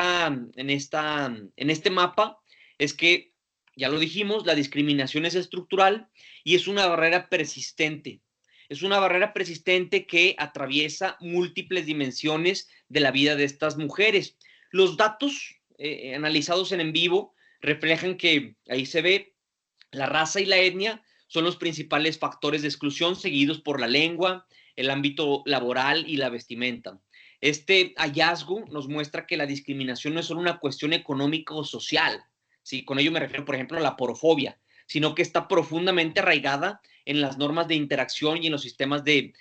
mapa es que, ya lo dijimos, la discriminación es estructural y es una barrera persistente. Es una barrera persistente que atraviesa múltiples dimensiones de la vida de estas mujeres. Los datos analizados en vivo reflejan que, ahí se ve, la raza y la etnia son los principales factores de exclusión, seguidos por la lengua, el ámbito laboral y la vestimenta. Este hallazgo nos muestra que la discriminación no es solo una cuestión económica o social, ¿sí? Con ello me refiero, por ejemplo, a la porofobia, sino que está profundamente arraigada en las normas de interacción y en los sistemas de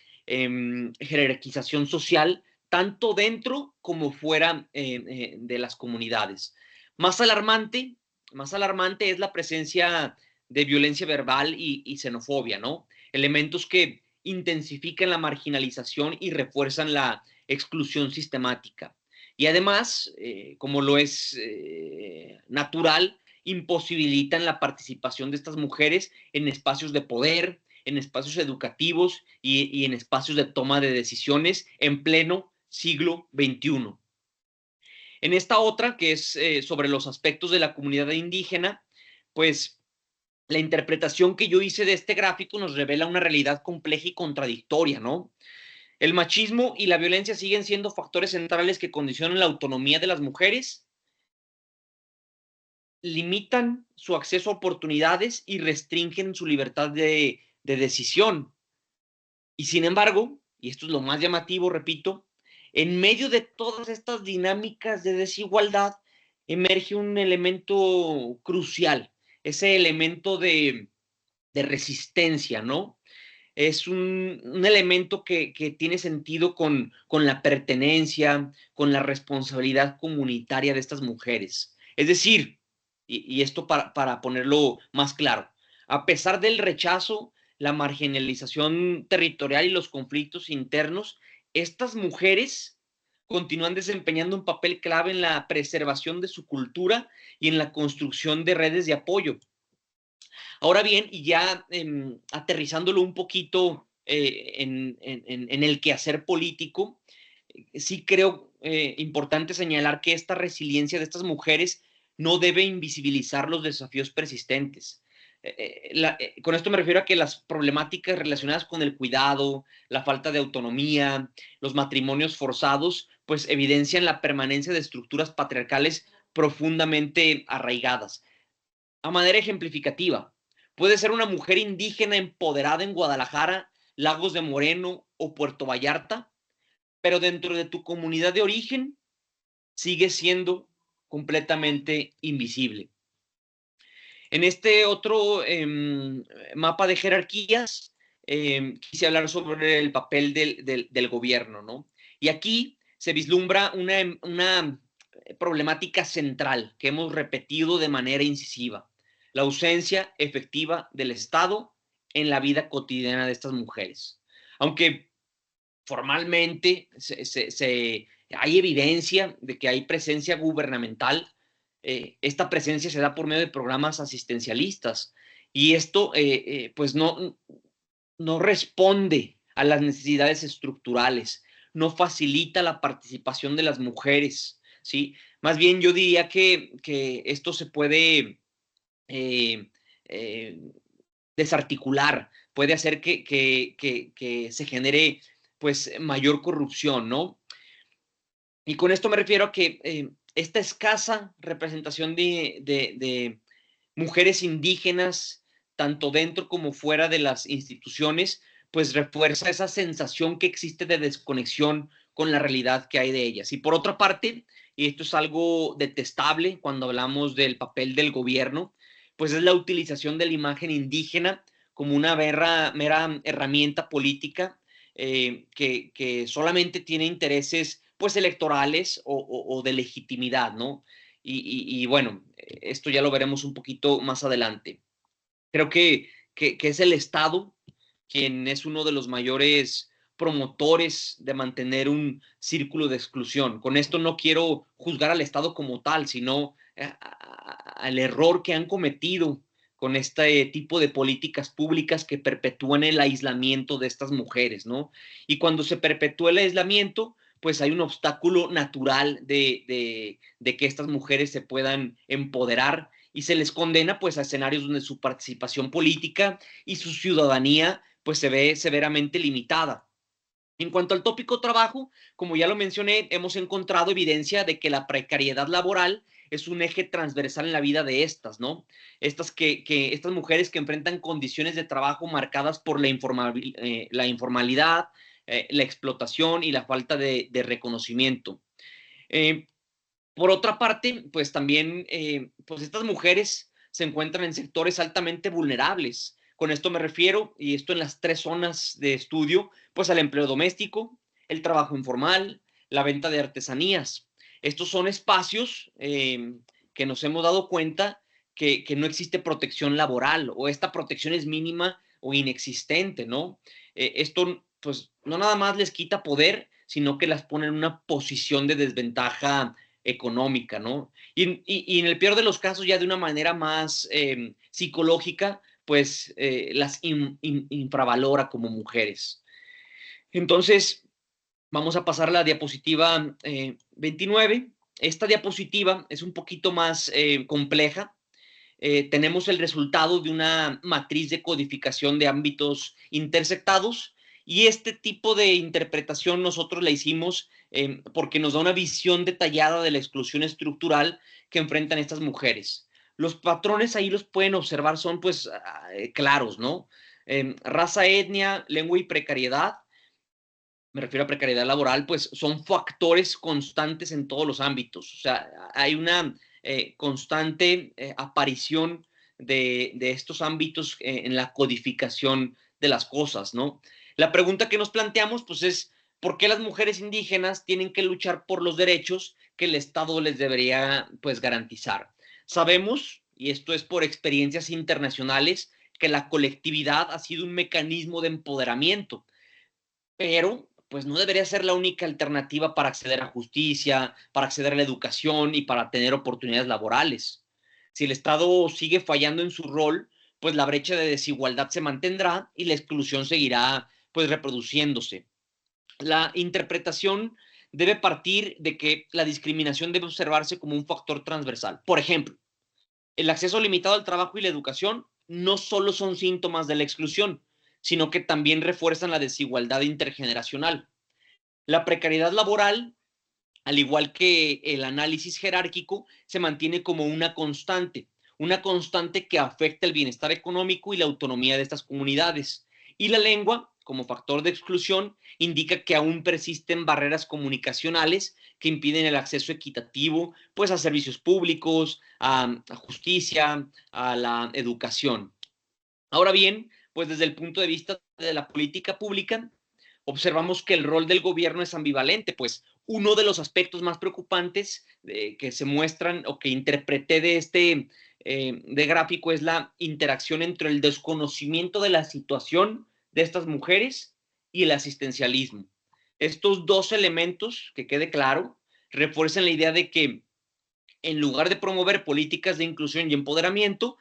jerarquización social, tanto dentro como fuera de las comunidades. Más alarmante es la presencia de violencia verbal y xenofobia, ¿no? Elementos que intensifican la marginalización y refuerzan la exclusión sistemática. Y además, como lo es natural, imposibilitan la participación de estas mujeres en espacios de poder, en espacios educativos y en espacios de toma de decisiones en pleno siglo XXI. En esta otra, que es sobre los aspectos de la comunidad indígena, pues la interpretación que yo hice de este gráfico nos revela una realidad compleja y contradictoria, ¿no? El machismo y la violencia siguen siendo factores centrales que condicionan la autonomía de las mujeres, limitan su acceso a oportunidades y restringen su libertad de decisión. Y sin embargo, y esto es lo más llamativo, repito, en medio de todas estas dinámicas de desigualdad emerge un elemento crucial, ese elemento de resistencia, ¿no? Es un elemento que tiene sentido con la pertenencia, con la responsabilidad comunitaria de estas mujeres. Es decir, y esto para ponerlo más claro, a pesar del rechazo, la marginalización territorial y los conflictos internos, estas mujeres continúan desempeñando un papel clave en la preservación de su cultura y en la construcción de redes de apoyo. Ahora bien, y ya aterrizándolo un poquito en el quehacer político, sí creo importante señalar que esta resiliencia de estas mujeres no debe invisibilizar los desafíos persistentes. Con esto me refiero a que las problemáticas relacionadas con el cuidado, la falta de autonomía, los matrimonios forzados, pues evidencian la permanencia de estructuras patriarcales profundamente arraigadas. A manera ejemplificativa, puede ser una mujer indígena empoderada en Guadalajara, Lagos de Moreno o Puerto Vallarta, pero dentro de tu comunidad de origen sigue siendo completamente invisible. En este otro mapa de jerarquías, quise hablar sobre el papel del gobierno, ¿no? Y aquí se vislumbra una problemática central que hemos repetido de manera incisiva: la ausencia efectiva del Estado en la vida cotidiana de estas mujeres. Aunque formalmente hay evidencia de que hay presencia gubernamental, esta presencia se da por medio de programas asistencialistas y esto pues no responde a las necesidades estructurales, no facilita la participación de las mujeres, ¿sí? Más bien yo diría que esto se puede desarticular, puede hacer que se genere pues mayor corrupción, ¿no? Y con esto me refiero a que esta escasa representación de mujeres indígenas, tanto dentro como fuera de las instituciones, pues refuerza esa sensación que existe de desconexión con la realidad que hay de ellas. Y por otra parte, y esto es algo detestable cuando hablamos del papel del gobierno, pues es la utilización de la imagen indígena como una mera herramienta política que solamente tiene intereses pues electorales o de legitimidad, ¿no? Y bueno, esto ya lo veremos un poquito más adelante. Creo que es el Estado quien es uno de los mayores promotores de mantener un círculo de exclusión. Con esto no quiero juzgar al Estado como tal, sino al error que han cometido con este tipo de políticas públicas que perpetúan el aislamiento de estas mujeres, ¿no? Y cuando se perpetúa el aislamiento, pues hay un obstáculo natural de que estas mujeres se puedan empoderar y se les condena pues a escenarios donde su participación política y su ciudadanía pues se ve severamente limitada. En cuanto al tópico trabajo, como ya lo mencioné, hemos encontrado evidencia de que la precariedad laboral es un eje transversal en la vida de estas, ¿no? Estas mujeres que enfrentan condiciones de trabajo marcadas por la informalidad, la explotación y la falta de reconocimiento. Por otra parte, pues también, pues estas mujeres se encuentran en sectores altamente vulnerables. Con esto me refiero, y esto en las 3 zonas de estudio, pues al empleo doméstico, el trabajo informal, la venta de artesanías. Estos son espacios que nos hemos dado cuenta que no existe protección laboral o esta protección es mínima o inexistente, ¿no? Esto, pues, no nada más les quita poder, sino que las pone en una posición de desventaja económica, ¿no? Y en el peor de los casos, ya de una manera más psicológica, pues las infravalora como mujeres. Entonces, vamos a pasar a la diapositiva 29. Esta diapositiva es un poquito más compleja. Tenemos el resultado de una matriz de codificación de ámbitos intersectados y este tipo de interpretación nosotros la hicimos porque nos da una visión detallada de la exclusión estructural que enfrentan estas mujeres. Los patrones ahí los pueden observar, son pues claros, ¿no? Raza, etnia, lengua y precariedad, me refiero a precariedad laboral, pues son factores constantes en todos los ámbitos. O sea, hay una constante aparición de estos ámbitos en la codificación de las cosas, ¿no? La pregunta que nos planteamos, pues es, ¿por qué las mujeres indígenas tienen que luchar por los derechos que el Estado les debería, pues, garantizar? Sabemos, y esto es por experiencias internacionales, que la colectividad ha sido un mecanismo de empoderamiento, pero pues no debería ser la única alternativa para acceder a justicia, para acceder a la educación y para tener oportunidades laborales. Si el Estado sigue fallando en su rol, pues la brecha de desigualdad se mantendrá y la exclusión seguirá pues reproduciéndose. La interpretación debe partir de que la discriminación debe observarse como un factor transversal. Por ejemplo, el acceso limitado al trabajo y la educación no solo son síntomas de la exclusión, sino que también refuerzan la desigualdad intergeneracional. La precariedad laboral, al igual que el análisis jerárquico, se mantiene como una constante que afecta el bienestar económico y la autonomía de estas comunidades. Y la lengua, como factor de exclusión, indica que aún persisten barreras comunicacionales que impiden el acceso equitativo, pues, a servicios públicos, a justicia, a la educación. Ahora bien, pues desde el punto de vista de la política pública, observamos que el rol del gobierno es ambivalente, pues uno de los aspectos más preocupantes que se muestran o que interpreté de este de gráfico es la interacción entre el desconocimiento de la situación de estas mujeres y el asistencialismo. Estos dos elementos, que quede claro, refuerzan la idea de que en lugar de promover políticas de inclusión y empoderamiento,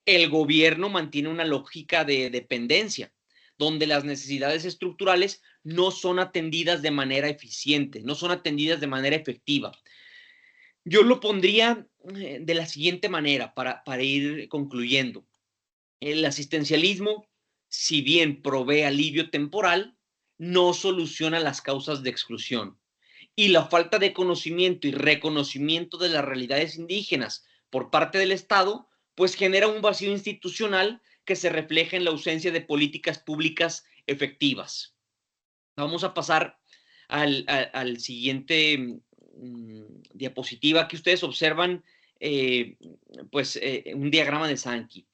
el gobierno mantiene una lógica de dependencia, donde las necesidades estructurales no son atendidas de manera eficiente, no son atendidas de manera efectiva. Yo lo pondría de la siguiente manera para ir concluyendo. El asistencialismo, si bien provee alivio temporal, no soluciona las causas de exclusión. Y la falta de conocimiento y reconocimiento de las realidades indígenas por parte del Estado, pues genera un vacío institucional que se refleja en la ausencia de políticas públicas efectivas. Vamos a pasar al siguiente diapositiva. Aquí ustedes observan un diagrama de Sankey.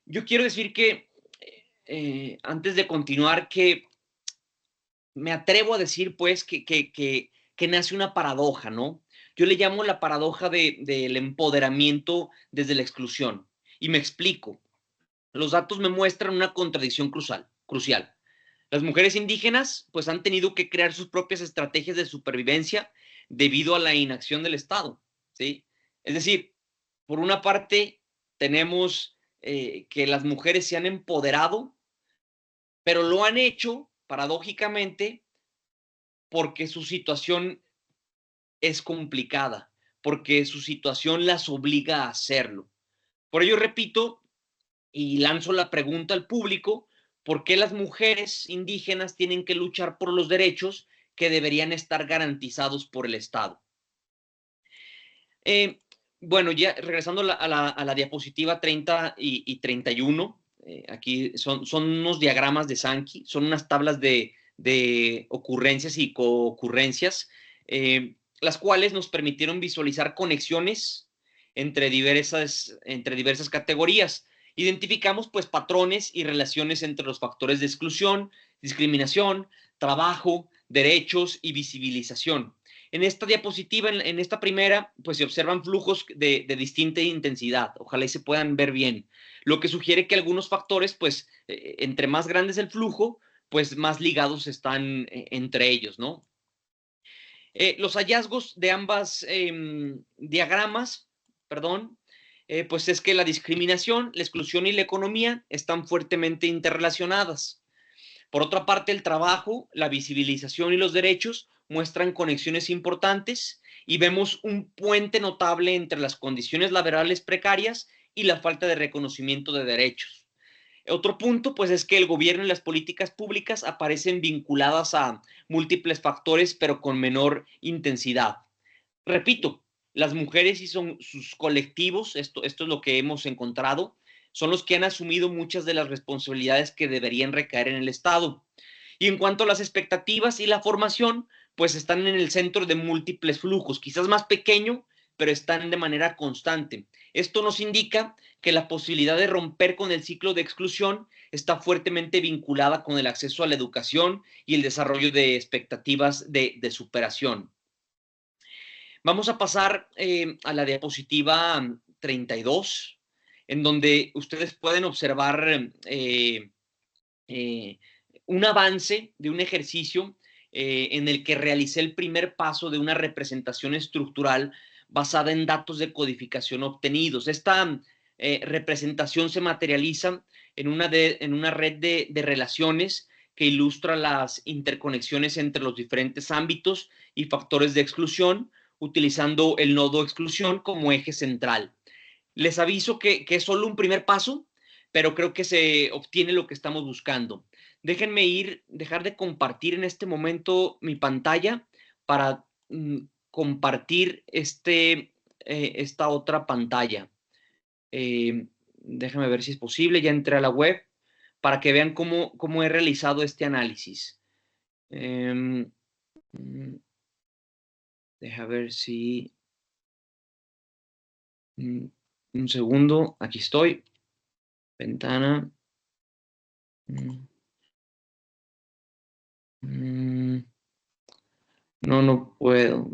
Yo quiero decir que antes de continuar, que me atrevo a decir pues que nace una paradoja, ¿no? Yo le llamo la paradoja del empoderamiento desde la exclusión. Y me explico. Los datos me muestran una contradicción crucial. Las mujeres indígenas pues han tenido que crear sus propias estrategias de supervivencia debido a la inacción del Estado, ¿sí? Es decir, por una parte tenemos que las mujeres se han empoderado, pero lo han hecho paradójicamente porque su situación es complicada, porque su situación las obliga a hacerlo. Por ello repito y lanzo la pregunta al público: ¿por qué las mujeres indígenas tienen que luchar por los derechos que deberían estar garantizados por el Estado? Bueno, ya regresando a la diapositiva 30 y 31, aquí son unos diagramas de Sankey, son unas tablas de ocurrencias y coocurrencias, las cuales nos permitieron visualizar conexiones entre diversas categorías. Identificamos pues patrones y relaciones entre los factores de exclusión, discriminación, trabajo, derechos y visibilización. En esta diapositiva, en esta primera, pues se observan flujos de distinta intensidad. Ojalá y se puedan ver bien. Lo que sugiere que algunos factores, pues, entre más grande es el flujo, pues más ligados están entre ellos, ¿no? Los hallazgos de ambas diagramas, perdón, pues es que la discriminación, la exclusión y la economía están fuertemente interrelacionadas. Por otra parte, el trabajo, la visibilización y los derechos muestran conexiones importantes y vemos un puente notable entre las condiciones laborales precarias y la falta de reconocimiento de derechos. Otro punto, pues, es que el gobierno y las políticas públicas aparecen vinculadas a múltiples factores, pero con menor intensidad. Repito, las mujeres y sus colectivos, esto es lo que hemos encontrado, son los que han asumido muchas de las responsabilidades que deberían recaer en el Estado. Y en cuanto a las expectativas y la formación, pues están en el centro de múltiples flujos, quizás más pequeño, pero están de manera constante. Esto nos indica que la posibilidad de romper con el ciclo de exclusión está fuertemente vinculada con el acceso a la educación y el desarrollo de expectativas de superación. Vamos a pasar a la diapositiva 32, en donde ustedes pueden observar un avance de un ejercicio en el que realicé el primer paso de una representación estructural basada en datos de codificación obtenidos. Esta representación se materializa en una red de relaciones que ilustra las interconexiones entre los diferentes ámbitos y factores de exclusión, utilizando el nodo exclusión como eje central. Les aviso que es solo un primer paso, pero creo que se obtiene lo que estamos buscando. Déjenme dejar de compartir en este momento mi pantalla para compartir esta otra pantalla. Déjenme ver si es posible, ya entré a la web para que vean cómo he realizado este análisis. Deja ver si... un segundo, aquí estoy. Ventana. No puedo.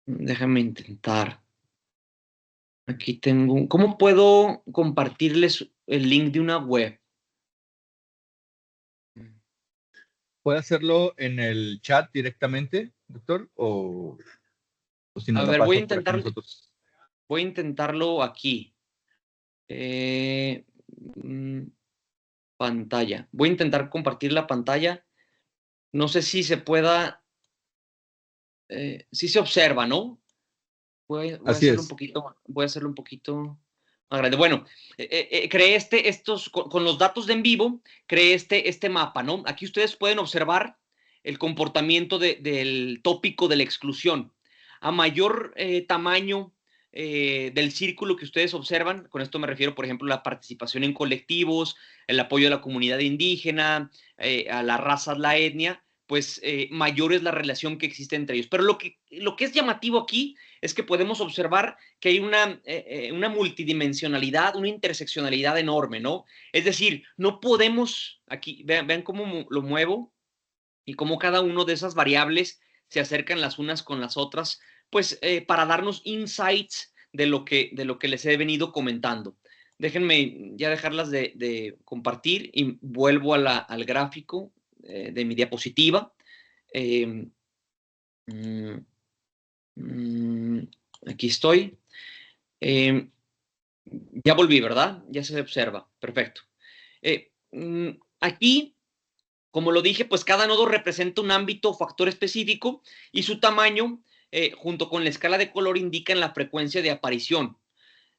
Déjame intentar. Aquí tengo... ¿Cómo puedo compartirles el link de una web? ¿Puede hacerlo en el chat directamente, doctor? O si nos A lo ver, pasa voy a por aquí intentar, nosotros. voy a intentarlo aquí. Pantalla. Voy a intentar compartir la pantalla. No sé si se pueda... si se observa, ¿no? Voy a Así hacerlo un es. poquito, voy a hacerlo un poquito más grande. Bueno, creé con los datos de en vivo, creé este mapa, ¿no? Aquí ustedes pueden observar el comportamiento del tópico de la exclusión. A mayor tamaño del círculo que ustedes observan, con esto me refiero, por ejemplo, a la participación en colectivos, el apoyo a la comunidad indígena, a las razas, la etnia, pues mayor es la relación que existe entre ellos. Pero lo que es llamativo aquí es que podemos observar que hay una multidimensionalidad, una interseccionalidad enorme, ¿no? Es decir, no podemos, aquí, vean cómo lo muevo y cómo cada una de esas variables se acercan las unas con las otras, pues para darnos insights de lo que les he venido comentando. Déjenme ya dejarlas de compartir y vuelvo al gráfico de mi diapositiva. Aquí estoy. Ya volví, ¿verdad? Ya se observa. Perfecto. Aquí, como lo dije, pues cada nodo representa un ámbito o factor específico y su tamaño, junto con la escala de color, indican la frecuencia de aparición.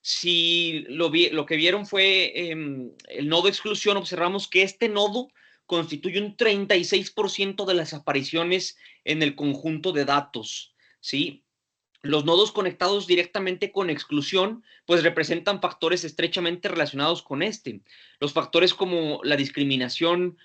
Si lo que vieron fue el nodo exclusión, observamos que este nodo constituye un 36% de las apariciones en el conjunto de datos, ¿sí? Los nodos conectados directamente con exclusión, pues representan factores estrechamente relacionados con este. Los factores como la discriminación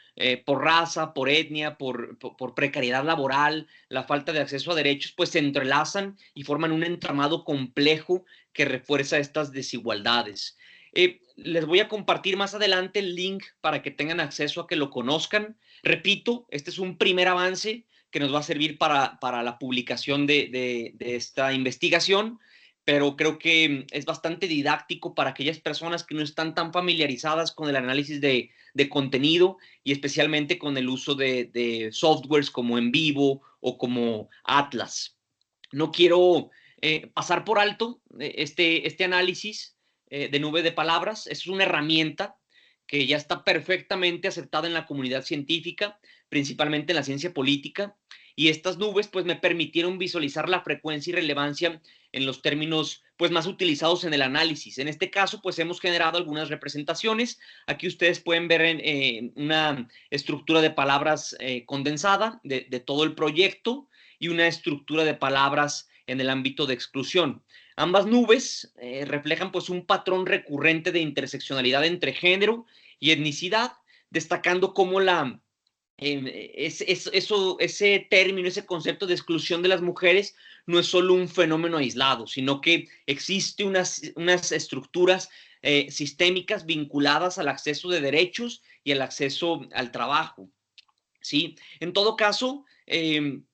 por raza, por etnia, por precariedad laboral, la falta de acceso a derechos, pues se entrelazan y forman un entramado complejo que refuerza estas desigualdades. Les voy a compartir más adelante el link para que tengan acceso a que lo conozcan, Repito, este es un primer avance que nos va a servir para la publicación de esta investigación, pero creo que es bastante didáctico para aquellas personas que no están tan familiarizadas con el análisis de contenido y especialmente con el uso de softwares como Envivo o como Atlas. No quiero pasar por alto este análisis de nube de palabras. Es una herramienta que ya está perfectamente aceptada en la comunidad científica, principalmente en la ciencia política, y estas nubes pues me permitieron visualizar la frecuencia y relevancia en los términos pues más utilizados en el análisis. En este caso pues hemos generado algunas representaciones. Aquí ustedes pueden ver una estructura de palabras condensada de todo el proyecto y una estructura de palabras en el ámbito de exclusión. Ambas nubes reflejan pues un patrón recurrente de interseccionalidad entre género y etnicidad, destacando cómo ese término, ese concepto de exclusión de las mujeres no es solo un fenómeno aislado, sino que existe unas estructuras sistémicas vinculadas al acceso de derechos y al acceso al trabajo. ¿Sí? En todo caso, en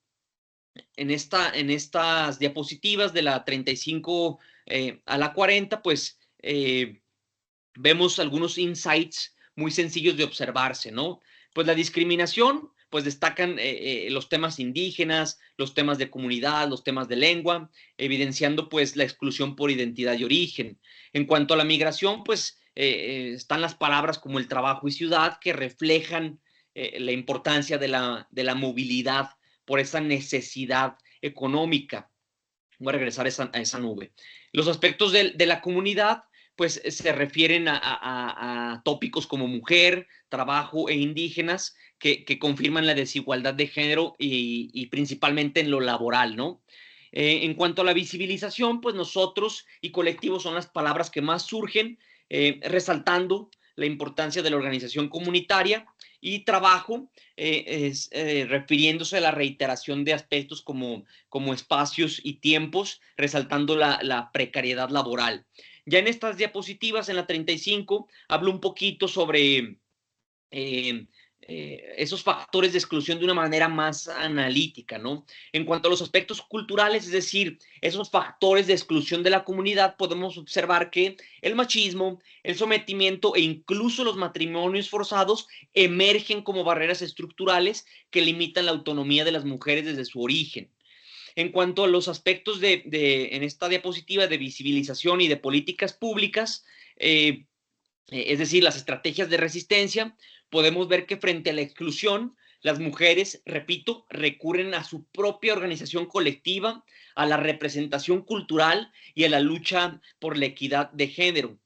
estas diapositivas de la 35 a la 40, pues vemos algunos insights muy sencillos de observarse, ¿no? Pues la discriminación, pues destacan los temas indígenas, los temas de comunidad, los temas de lengua, evidenciando pues la exclusión por identidad y origen. En cuanto a la migración, pues están las palabras como el trabajo y ciudad que reflejan la importancia de la movilidad por esa necesidad económica. Voy a regresar a esa nube. Los aspectos de la comunidad pues se refieren a tópicos como mujer, trabajo e indígenas que confirman la desigualdad de género y principalmente en lo laboral, ¿no? En cuanto a la visibilización, pues nosotros y colectivos son las palabras que más surgen, resaltando la importancia de la organización comunitaria y trabajo, refiriéndose a la reiteración de aspectos como espacios y tiempos, resaltando la precariedad laboral. Ya en estas diapositivas, en la 35, hablo un poquito sobre esos factores de exclusión de una manera más analítica, ¿no? En cuanto a los aspectos culturales, es decir, esos factores de exclusión de la comunidad, podemos observar que el machismo, el sometimiento e incluso los matrimonios forzados emergen como barreras estructurales que limitan la autonomía de las mujeres desde su origen. En cuanto a los aspectos en esta diapositiva de visibilización y de políticas públicas, es decir, las estrategias de resistencia, podemos ver que frente a la exclusión, las mujeres, repito, recurren a su propia organización colectiva, a la representación cultural y a la lucha por la equidad de género.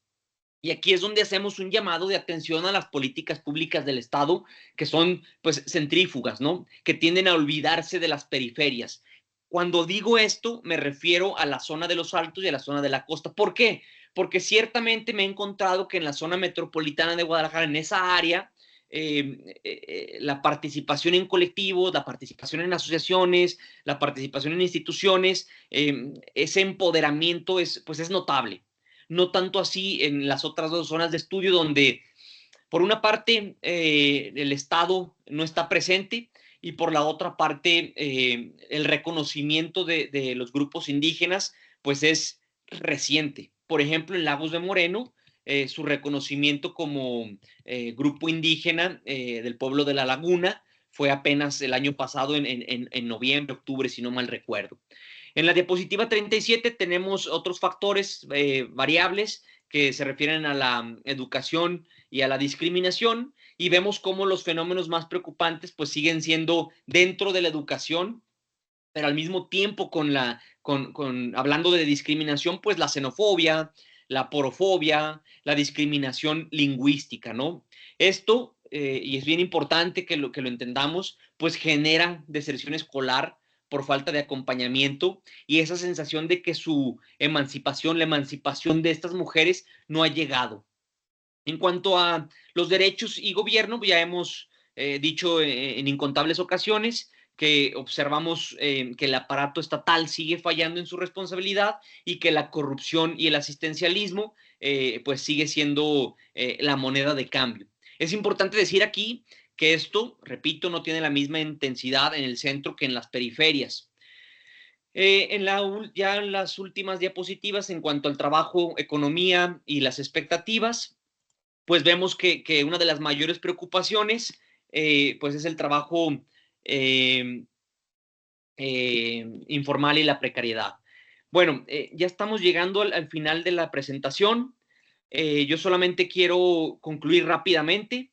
Y aquí es donde hacemos un llamado de atención a las políticas públicas del Estado, que son pues centrífugas, ¿no? Que tienden a olvidarse de las periferias. Cuando digo esto, me refiero a la zona de los Altos y a la zona de la costa. ¿Por qué? Porque ciertamente me he encontrado que en la zona metropolitana de Guadalajara, en esa área, la participación en colectivos, la participación en asociaciones, la participación en instituciones, ese empoderamiento pues es notable. No tanto así en las otras dos zonas de estudio donde, por una parte, el Estado no está presente y por la otra parte, el reconocimiento de los grupos indígenas, pues es reciente. Por ejemplo, en Lagos de Moreno, su reconocimiento como grupo indígena del pueblo de La Laguna fue apenas el año pasado, en noviembre, octubre, si no mal recuerdo. En la diapositiva 37 tenemos otros factores variables que se refieren a la educación y a la discriminación, y vemos cómo los fenómenos más preocupantes pues siguen siendo dentro de la educación, pero al mismo tiempo hablando de discriminación, pues la xenofobia, la porofobia, la discriminación lingüística, ¿no? Esto, y es bien importante que lo entendamos, pues genera deserción escolar por falta de acompañamiento y esa sensación de que su emancipación, la emancipación de estas mujeres no ha llegado. En cuanto a los derechos y gobierno, ya hemos dicho en incontables ocasiones que observamos que el aparato estatal sigue fallando en su responsabilidad y que la corrupción y el asistencialismo pues sigue siendo la moneda de cambio. Es importante decir aquí que esto, repito, no tiene la misma intensidad en el centro que en las periferias. Ya en las últimas diapositivas, en cuanto al trabajo, economía y las expectativas, pues vemos que una de las mayores preocupaciones pues es el trabajo informal y la precariedad. Bueno, ya estamos llegando al final de la presentación. Yo solamente quiero concluir rápidamente,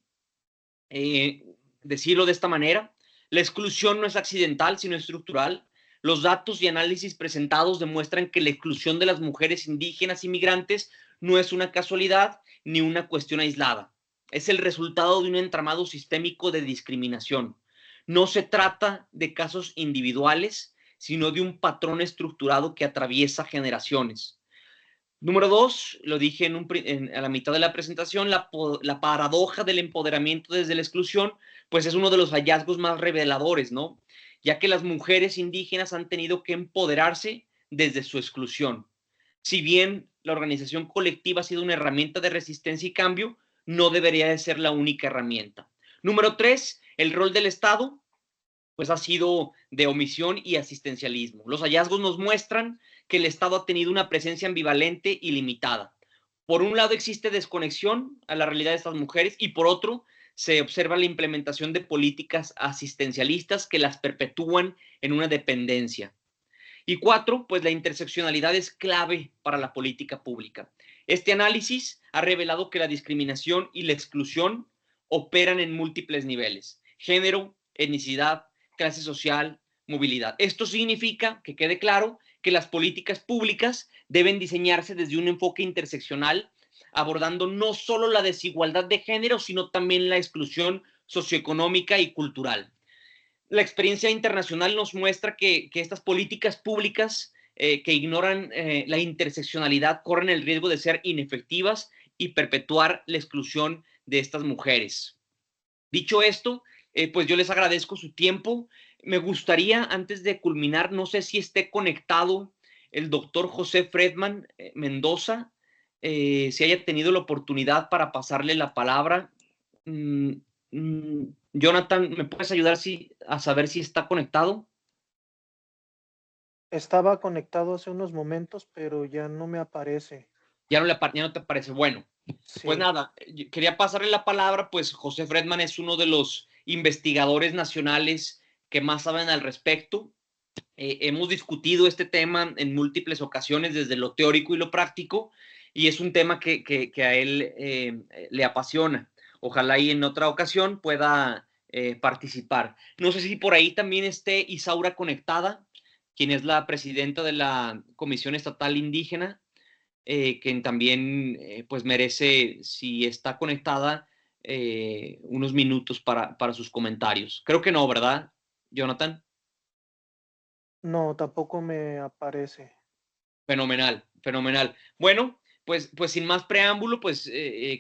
decirlo de esta manera: la exclusión no es accidental, sino estructural. Los datos y análisis presentados demuestran que la exclusión de las mujeres indígenas y migrantes no es una casualidad ni una cuestión aislada. Es el resultado de un entramado sistémico de discriminación. No se trata de casos individuales, sino de un patrón estructurado que atraviesa generaciones. Número 2, lo dije a la mitad de la presentación, la paradoja del empoderamiento desde la exclusión, pues es uno de los hallazgos más reveladores, ¿no? Ya que las mujeres indígenas han tenido que empoderarse desde su exclusión. Si bien la organización colectiva ha sido una herramienta de resistencia y cambio, no debería de ser la única herramienta. Número 3, el rol del Estado pues ha sido de omisión y asistencialismo. Los hallazgos nos muestran que el Estado ha tenido una presencia ambivalente y limitada. Por un lado existe desconexión a la realidad de estas mujeres y por otro se observa la implementación de políticas asistencialistas que las perpetúan en una dependencia. Y 4, pues la interseccionalidad es clave para la política pública. Este análisis ha revelado que la discriminación y la exclusión operan en múltiples niveles: género, etnicidad, clase social, movilidad. Esto significa, que quede claro, que las políticas públicas deben diseñarse desde un enfoque interseccional, abordando no solo la desigualdad de género, sino también la exclusión socioeconómica y cultural. La experiencia internacional nos muestra que estas políticas públicas que ignoran la interseccionalidad corren el riesgo de ser inefectivas y perpetuar la exclusión de estas mujeres. Dicho esto, pues yo les agradezco su tiempo. Me gustaría, antes de culminar, no sé si esté conectado el doctor José Fredman Mendoza, si haya tenido la oportunidad para pasarle la palabra. Jonathan, ¿me puedes ayudar a saber si está conectado? Estaba conectado hace unos momentos, pero ya no me aparece. Ya no te parece. Bueno, Sí. pues nada, quería pasarle la palabra, pues José Fredman es uno de los investigadores nacionales que más saben al respecto. Hemos discutido este tema en múltiples ocasiones desde lo teórico y lo práctico, y es un tema que a él le apasiona. Ojalá y en otra ocasión pueda participar. No sé si por ahí también esté Isaura conectada, quien es la presidenta de la Comisión Estatal Indígena, quien también pues merece, si está conectada, unos minutos para sus comentarios. Creo que no, ¿verdad, Jonathan? No, tampoco me aparece. Fenomenal, fenomenal. Bueno, pues sin más preámbulo, pues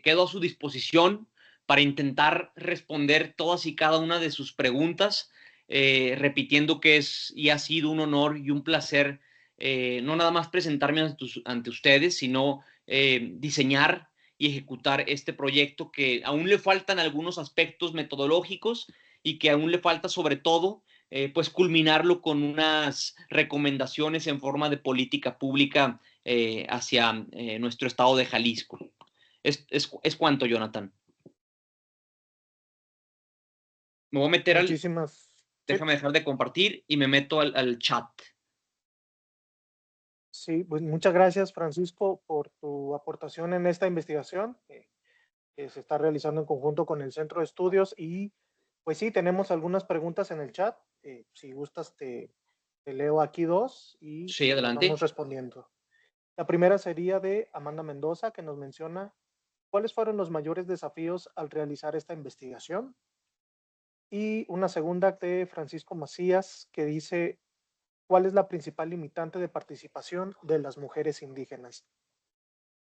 quedo a su disposición para intentar responder todas y cada una de sus preguntas, repitiendo que es y ha sido un honor y un placer no nada más presentarme ante ustedes, sino diseñar y ejecutar este proyecto que aún le faltan algunos aspectos metodológicos y que aún le falta sobre todo pues culminarlo con unas recomendaciones en forma de política pública hacia nuestro estado de Jalisco. Es cuanto, Jonathan. Me voy a meter Déjame dejar de compartir y me meto al chat. Sí, pues muchas gracias, Francisco, por tu aportación en esta investigación que se está realizando en conjunto con el Centro de Estudios. Y pues sí, tenemos algunas preguntas en el chat. Si gustas, te leo aquí dos y sí, adelante. vamos respondiendo. La primera sería de Amanda Mendoza, que nos menciona: ¿cuáles fueron los mayores desafíos al realizar esta investigación? Y una segunda de Francisco Macías, que dice: ¿cuál es la principal limitante de participación de las mujeres indígenas?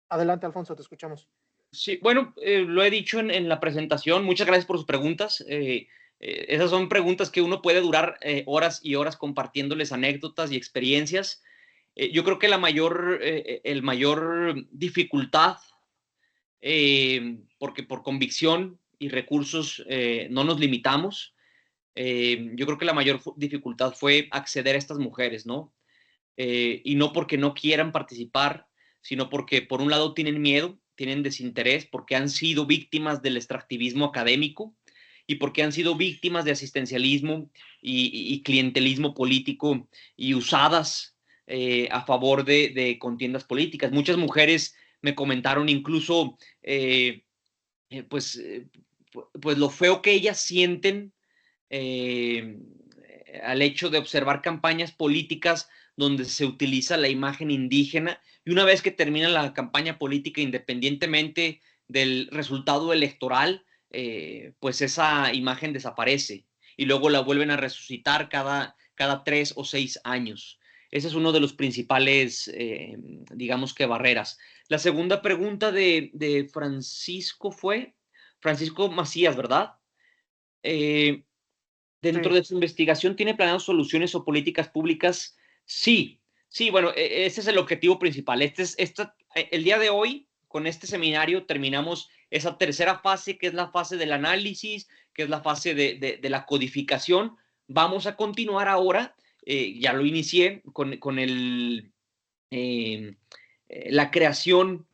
Adelante, Alfonso, te escuchamos. Sí, bueno, lo he dicho en la presentación. Muchas gracias por sus preguntas. Esas son preguntas que uno puede durar horas y horas compartiéndoles anécdotas y experiencias. Yo creo que el mayor dificultad, porque por convicción y recursos no nos limitamos. Yo creo que la mayor dificultad fue acceder a estas mujeres, ¿no? Y no porque no quieran participar, sino porque por un lado tienen miedo, tienen desinterés, porque han sido víctimas del extractivismo académico y porque han sido víctimas de asistencialismo y clientelismo político y usadas a favor de contiendas políticas. Muchas mujeres me comentaron incluso pues lo feo que ellas sienten al hecho de observar campañas políticas donde se utiliza la imagen indígena, y una vez que termina la campaña política, independientemente del resultado electoral, pues esa imagen desaparece y luego la vuelven a resucitar cada 3 o 6 años. Ese es uno de los principales, digamos que barreras. La segunda pregunta de Francisco fue, Francisco Macías, ¿verdad? Dentro de su investigación, ¿tiene planeadas soluciones o políticas públicas? Sí, sí, bueno, ese es el objetivo principal. El día de hoy, con este seminario, terminamos esa tercera fase, que es la fase del análisis, que es la fase de la codificación. Vamos a continuar ahora, ya lo inicié, con la creación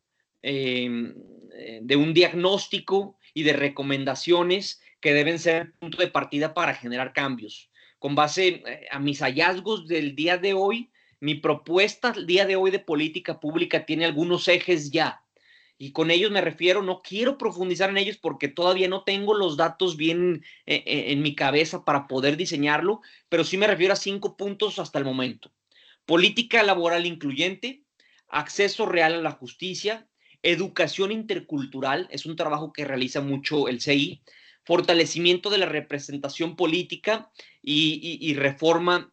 de un diagnóstico y de recomendaciones que deben ser el punto de partida para generar cambios. Con base a mis hallazgos del día de hoy, mi propuesta al día de hoy de política pública tiene algunos ejes ya. Y con ellos me refiero, no quiero profundizar en ellos porque todavía no tengo los datos bien en mi cabeza para poder diseñarlo, pero sí me refiero a 5 puntos hasta el momento. Política laboral incluyente, acceso real a la justicia, educación intercultural, es un trabajo que realiza mucho el CI, fortalecimiento de la representación política y reforma,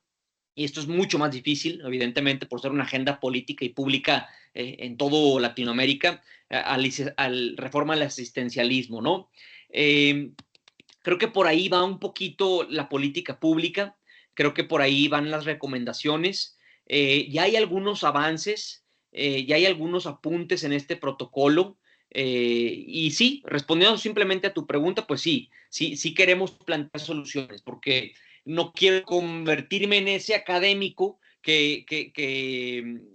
y esto es mucho más difícil, evidentemente, por ser una agenda política y pública en todo Latinoamérica, al reforma al asistencialismo, ¿no? Creo que por ahí va un poquito la política pública, creo que por ahí van las recomendaciones. Ya hay algunos avances, ya hay algunos apuntes en este protocolo. Y sí, respondiendo simplemente a tu pregunta, pues sí queremos plantear soluciones, porque no quiero convertirme en ese académico que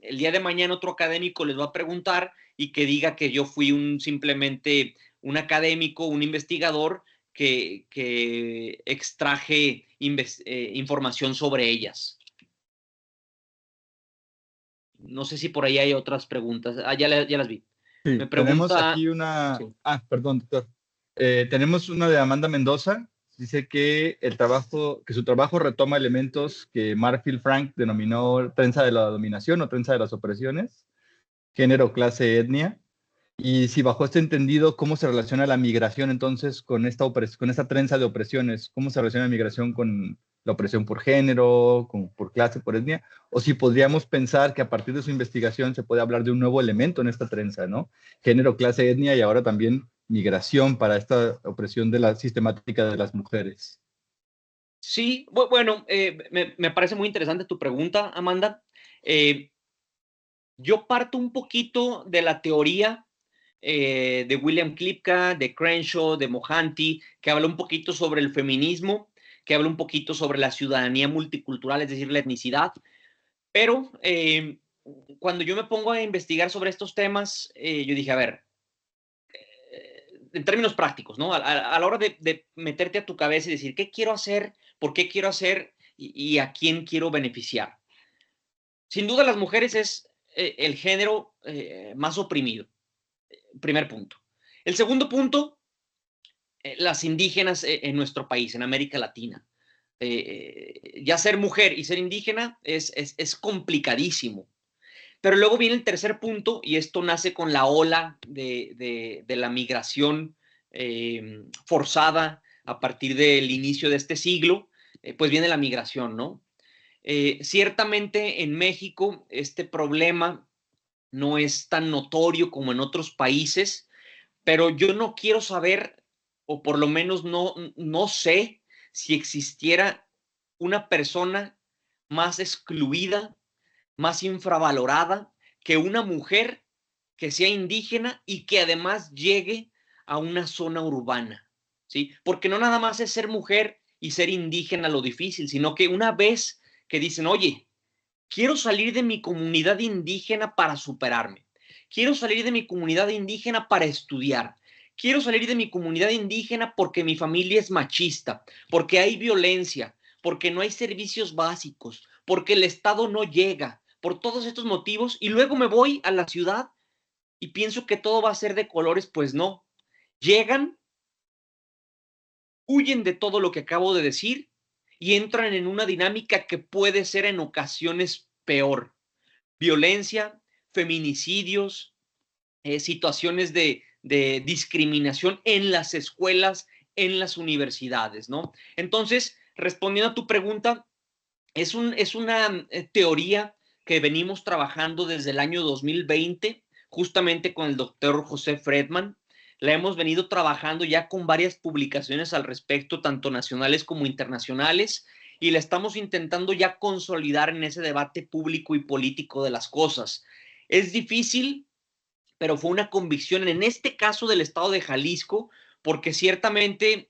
el día de mañana otro académico les va a preguntar y que diga que yo fui simplemente un académico, un investigador que extraje información sobre ellas. No sé si por ahí hay otras preguntas. Ya las vi. Sí, Me tenemos pregunta... aquí una... Sí. Perdón, doctor. Tenemos una de Amanda Mendoza. Dice que su trabajo retoma elementos que Marfil Frank denominó trenza de la dominación o trenza de las opresiones, género, clase, etnia. Y si bajo este entendido, ¿cómo se relaciona la migración entonces con esta trenza de opresiones? ¿Cómo se relaciona la migración con la opresión por género, por clase, por etnia? O si podríamos pensar que a partir de su investigación se puede hablar de un nuevo elemento en esta trenza, ¿no? Género, clase, etnia y ahora también migración para esta opresión de la sistemática de las mujeres. Sí, bueno, me parece muy interesante tu pregunta, Amanda. Yo parto un poquito de la teoría de William Klipka, de Crenshaw, de Mohanty, que habla un poquito sobre el feminismo, que habla un poquito sobre la ciudadanía multicultural, es decir, la etnicidad. Pero cuando yo me pongo a investigar sobre estos temas, yo dije, a ver, en términos prácticos, ¿no? A la hora de meterte a tu cabeza y decir, ¿qué quiero hacer? ¿Por qué quiero hacer? Y a quién quiero beneficiar. Sin duda, las mujeres es el género más oprimido. Primer punto. El segundo punto, las indígenas en nuestro país, en América Latina. Ya ser mujer y ser indígena es complicadísimo. Pero luego viene el tercer punto, y esto nace con la ola de la migración forzada a partir del inicio de este siglo, pues viene la migración, ¿no? Ciertamente en México este problema no es tan notorio como en otros países, pero yo no quiero saber, o por lo menos no sé, si existiera una persona más excluida, más infravalorada que una mujer que sea indígena y que además llegue a una zona urbana. ¿sí? Porque no nada más es ser mujer y ser indígena lo difícil, sino que una vez que dicen, oye, quiero salir de mi comunidad indígena para superarme, quiero salir de mi comunidad indígena para estudiar, quiero salir de mi comunidad indígena porque mi familia es machista, porque hay violencia, porque no hay servicios básicos, porque el Estado no llega, por todos estos motivos, y luego me voy a la ciudad y pienso que todo va a ser de colores. Pues no, llegan, huyen de todo lo que acabo de decir y entran en una dinámica que puede ser en ocasiones peor. Violencia, feminicidios, situaciones de discriminación en las escuelas, en las universidades, ¿no? Entonces, respondiendo a tu pregunta, es una teoría que venimos trabajando desde el año 2020, justamente con el doctor José Fredman. La hemos venido trabajando ya con varias publicaciones al respecto, tanto nacionales como internacionales, y la estamos intentando ya consolidar en ese debate público y político de las cosas. Es difícil, pero fue una convicción en este caso del estado de Jalisco, porque ciertamente,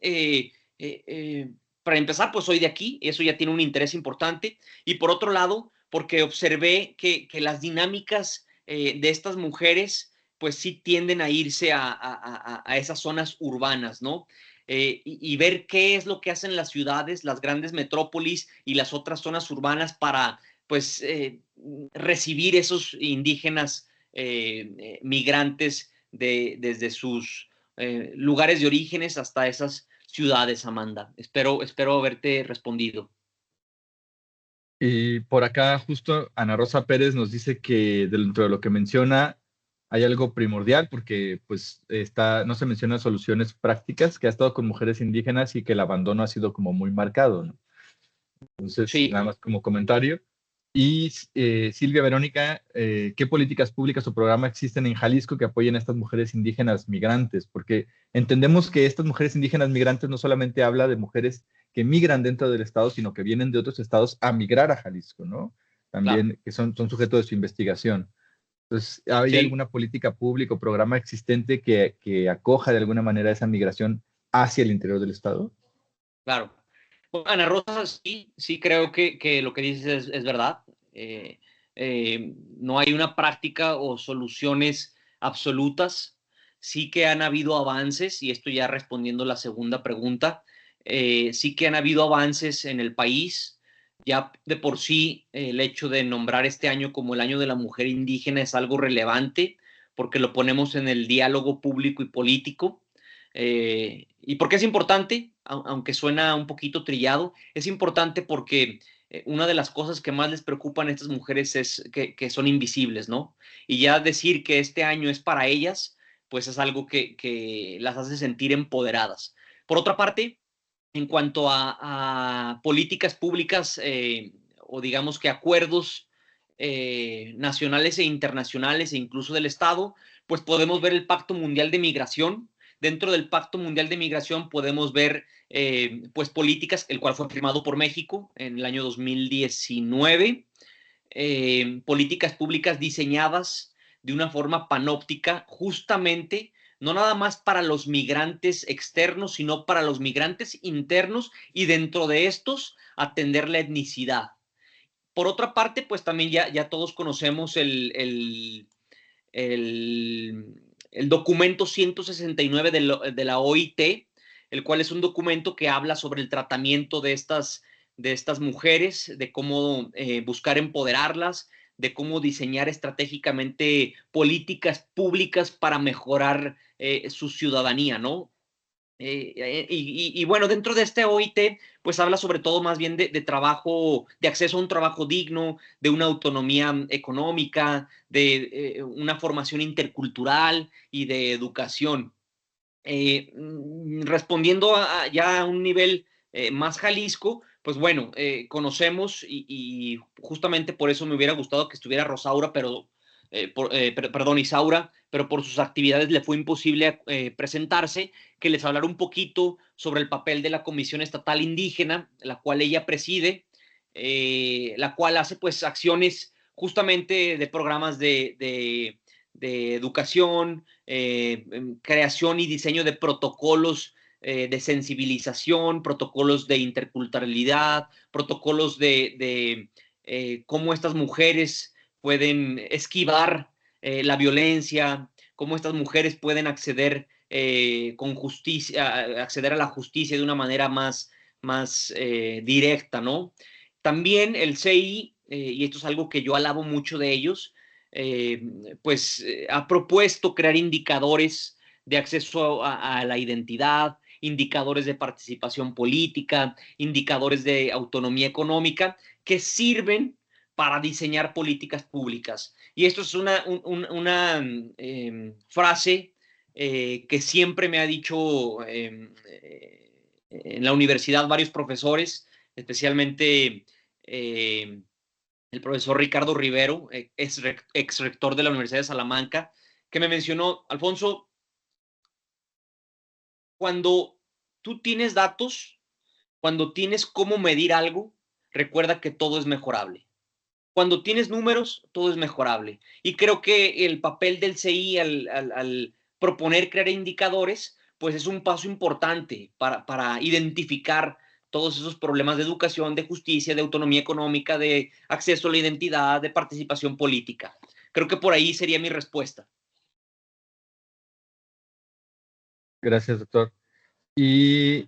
para empezar, pues soy de aquí, eso ya tiene un interés importante, y por otro lado, porque observé que las dinámicas de estas mujeres, pues sí tienden a irse a esas zonas urbanas, ¿no? Y ver qué es lo que hacen las ciudades, las grandes metrópolis y las otras zonas urbanas para, pues, recibir esos indígenas migrantes desde sus lugares de orígenes hasta esas ciudades, Amanda. Espero haberte respondido. Y por acá justo Ana Rosa Pérez nos dice que dentro de lo que menciona hay algo primordial porque pues no se mencionan soluciones prácticas, que ha estado con mujeres indígenas y que el abandono ha sido como muy marcado, ¿no? Entonces, Sí. nada más como comentario. Y Silvia Verónica, ¿qué políticas públicas o programas existen en Jalisco que apoyen a estas mujeres indígenas migrantes? Porque entendemos que estas mujeres indígenas migrantes no solamente habla de mujeres que migran dentro del estado, sino que vienen de otros estados a migrar a Jalisco, ¿no? Claro. También que son sujetos de su investigación. Entonces, ¿hay Sí, alguna política pública o programa existente que acoja de alguna manera esa migración hacia el interior del estado? claro. Bueno, Ana Rosa, sí creo que lo que dices es verdad. Eh, no hay una práctica o soluciones absolutas. Sí que han habido avances, y esto ya respondiendo la segunda pregunta, sí que han habido avances en el país. Ya de por sí, el hecho de nombrar este año como el año de la mujer indígena es algo relevante, porque lo ponemos en el diálogo público y político. ¿Y por qué es importante? Aunque suena un poquito trillado, es importante porque una de las cosas que más les preocupan a estas mujeres es que son invisibles, ¿no? Y ya decir que este año es para ellas, pues es algo que las hace sentir empoderadas. Por otra parte, en cuanto a políticas públicas, o digamos que acuerdos nacionales e internacionales e incluso del Estado, pues podemos ver el Pacto Mundial de Migración. Dentro del Pacto Mundial de Migración podemos ver pues políticas, el cual fue firmado por México en el año 2019, políticas públicas diseñadas de una forma panóptica, justamente no nada más para los migrantes externos, sino para los migrantes internos, y dentro de estos atender la etnicidad. Por otra parte, pues también ya todos conocemos el documento 169 de la OIT, el cual es un documento que habla sobre el tratamiento de estas mujeres, de cómo buscar empoderarlas, de cómo diseñar estratégicamente políticas públicas para mejorar su ciudadanía, ¿no? Y bueno, dentro de este OIT, pues habla sobre todo más bien de trabajo, de acceso a un trabajo digno, de una autonomía económica, de una formación intercultural y de educación. Respondiendo ya a un nivel más Jalisco, pues bueno, conocemos y justamente por eso me hubiera gustado que estuviera Rosaura, pero perdón, Isaura, pero por sus actividades le fue imposible presentarse, que les hablara un poquito sobre el papel de la Comisión Estatal Indígena, la cual ella preside, la cual hace pues acciones justamente de programas de educación, creación y diseño de protocolos de sensibilización, protocolos de interculturalidad, protocolos de cómo estas mujeres pueden esquivar la violencia, cómo estas mujeres pueden acceder con justicia, acceder a la justicia de una manera más directa, ¿no? También el CI, y esto es algo que yo alabo mucho de ellos, ha propuesto crear indicadores de acceso a la identidad, indicadores de participación política, indicadores de autonomía económica, que sirven para diseñar políticas públicas. Y esto es una frase que siempre me ha dicho en la universidad varios profesores, especialmente el profesor Ricardo Rivero, ex rector de la Universidad de Salamanca, que me mencionó: Alfonso, cuando tú tienes datos, cuando tienes cómo medir algo, recuerda que todo es mejorable. Cuando tienes números, todo es mejorable. Y creo que el papel del CI al proponer crear indicadores, pues es un paso importante para identificar todos esos problemas de educación, de justicia, de autonomía económica, de acceso a la identidad, de participación política. Creo que por ahí sería mi respuesta. Gracias, doctor. Y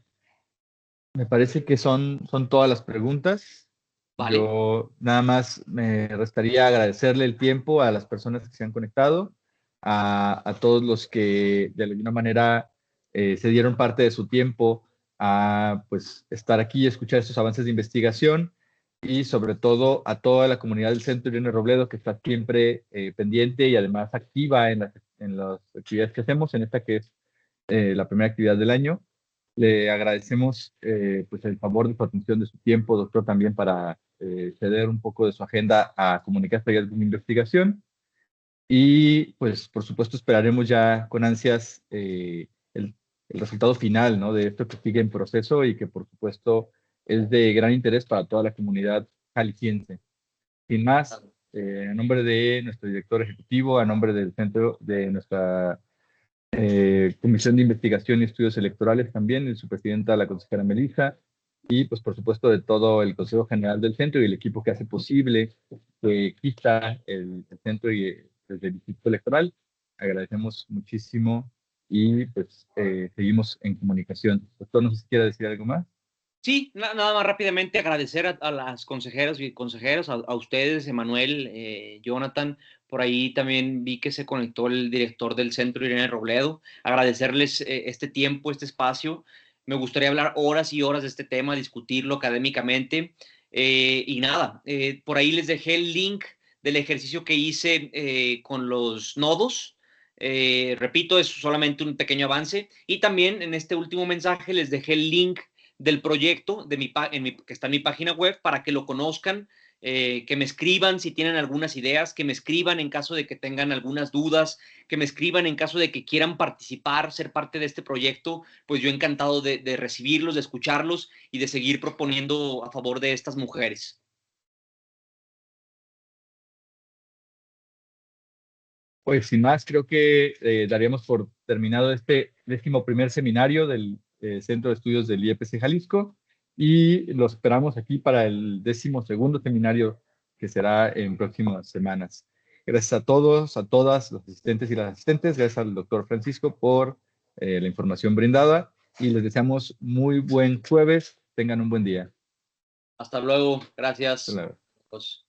me parece que son todas las preguntas. Vale. Yo nada más me restaría agradecerle el tiempo a las personas que se han conectado, a todos los que de alguna manera se dieron parte de su tiempo a pues, estar aquí y escuchar estos avances de investigación, y sobre todo a toda la comunidad del Centro Irene Robledo, que está siempre pendiente y además activa en las actividades que hacemos, en esta que es la primera actividad del año. Le agradecemos pues el favor de su atención, de su tiempo, doctor, también para ceder un poco de su agenda a comunicar esta investigación. Y pues por supuesto esperaremos ya con ansias el resultado final, ¿no?, de esto que sigue en proceso y que por supuesto es de gran interés para toda la comunidad jalisciense. Sin más, a nombre de nuestro director ejecutivo, a nombre del centro de nuestra Comisión de Investigación y Estudios Electorales también, de su presidenta, la consejera Melissa, y pues por supuesto de todo el Consejo General del Centro y el equipo que hace posible que exista el centro y desde el Instituto Electoral. Agradecemos muchísimo y pues seguimos en comunicación. Doctor, no sé si quiere decir algo más. Sí, nada más rápidamente agradecer a las consejeras y consejeros, a ustedes, Emanuel, Jonathan. Por ahí también vi que se conectó el director del Centro, Irene Robledo. Agradecerles este tiempo, este espacio. Me gustaría hablar horas y horas de este tema, discutirlo académicamente. Y nada, por ahí les dejé el link del ejercicio que hice con los nodos. Repito, es solamente un pequeño avance. Y también en este último mensaje les dejé el link del proyecto que está en mi página web para que lo conozcan, que me escriban si tienen algunas ideas, que me escriban en caso de que tengan algunas dudas, que me escriban en caso de que quieran participar, ser parte de este proyecto. Pues yo encantado de recibirlos, de escucharlos y de seguir proponiendo a favor de estas mujeres. Pues sin más, creo que daríamos por terminado este 11º seminario del Centro de Estudios del IEPC Jalisco, y los esperamos aquí para el 12º seminario que será en próximas semanas. Gracias a todos, a todas, los asistentes y las asistentes. Gracias al doctor Francisco por la información brindada y les deseamos muy buen jueves. Tengan un buen día. Hasta luego. Gracias. Hasta luego. Pues.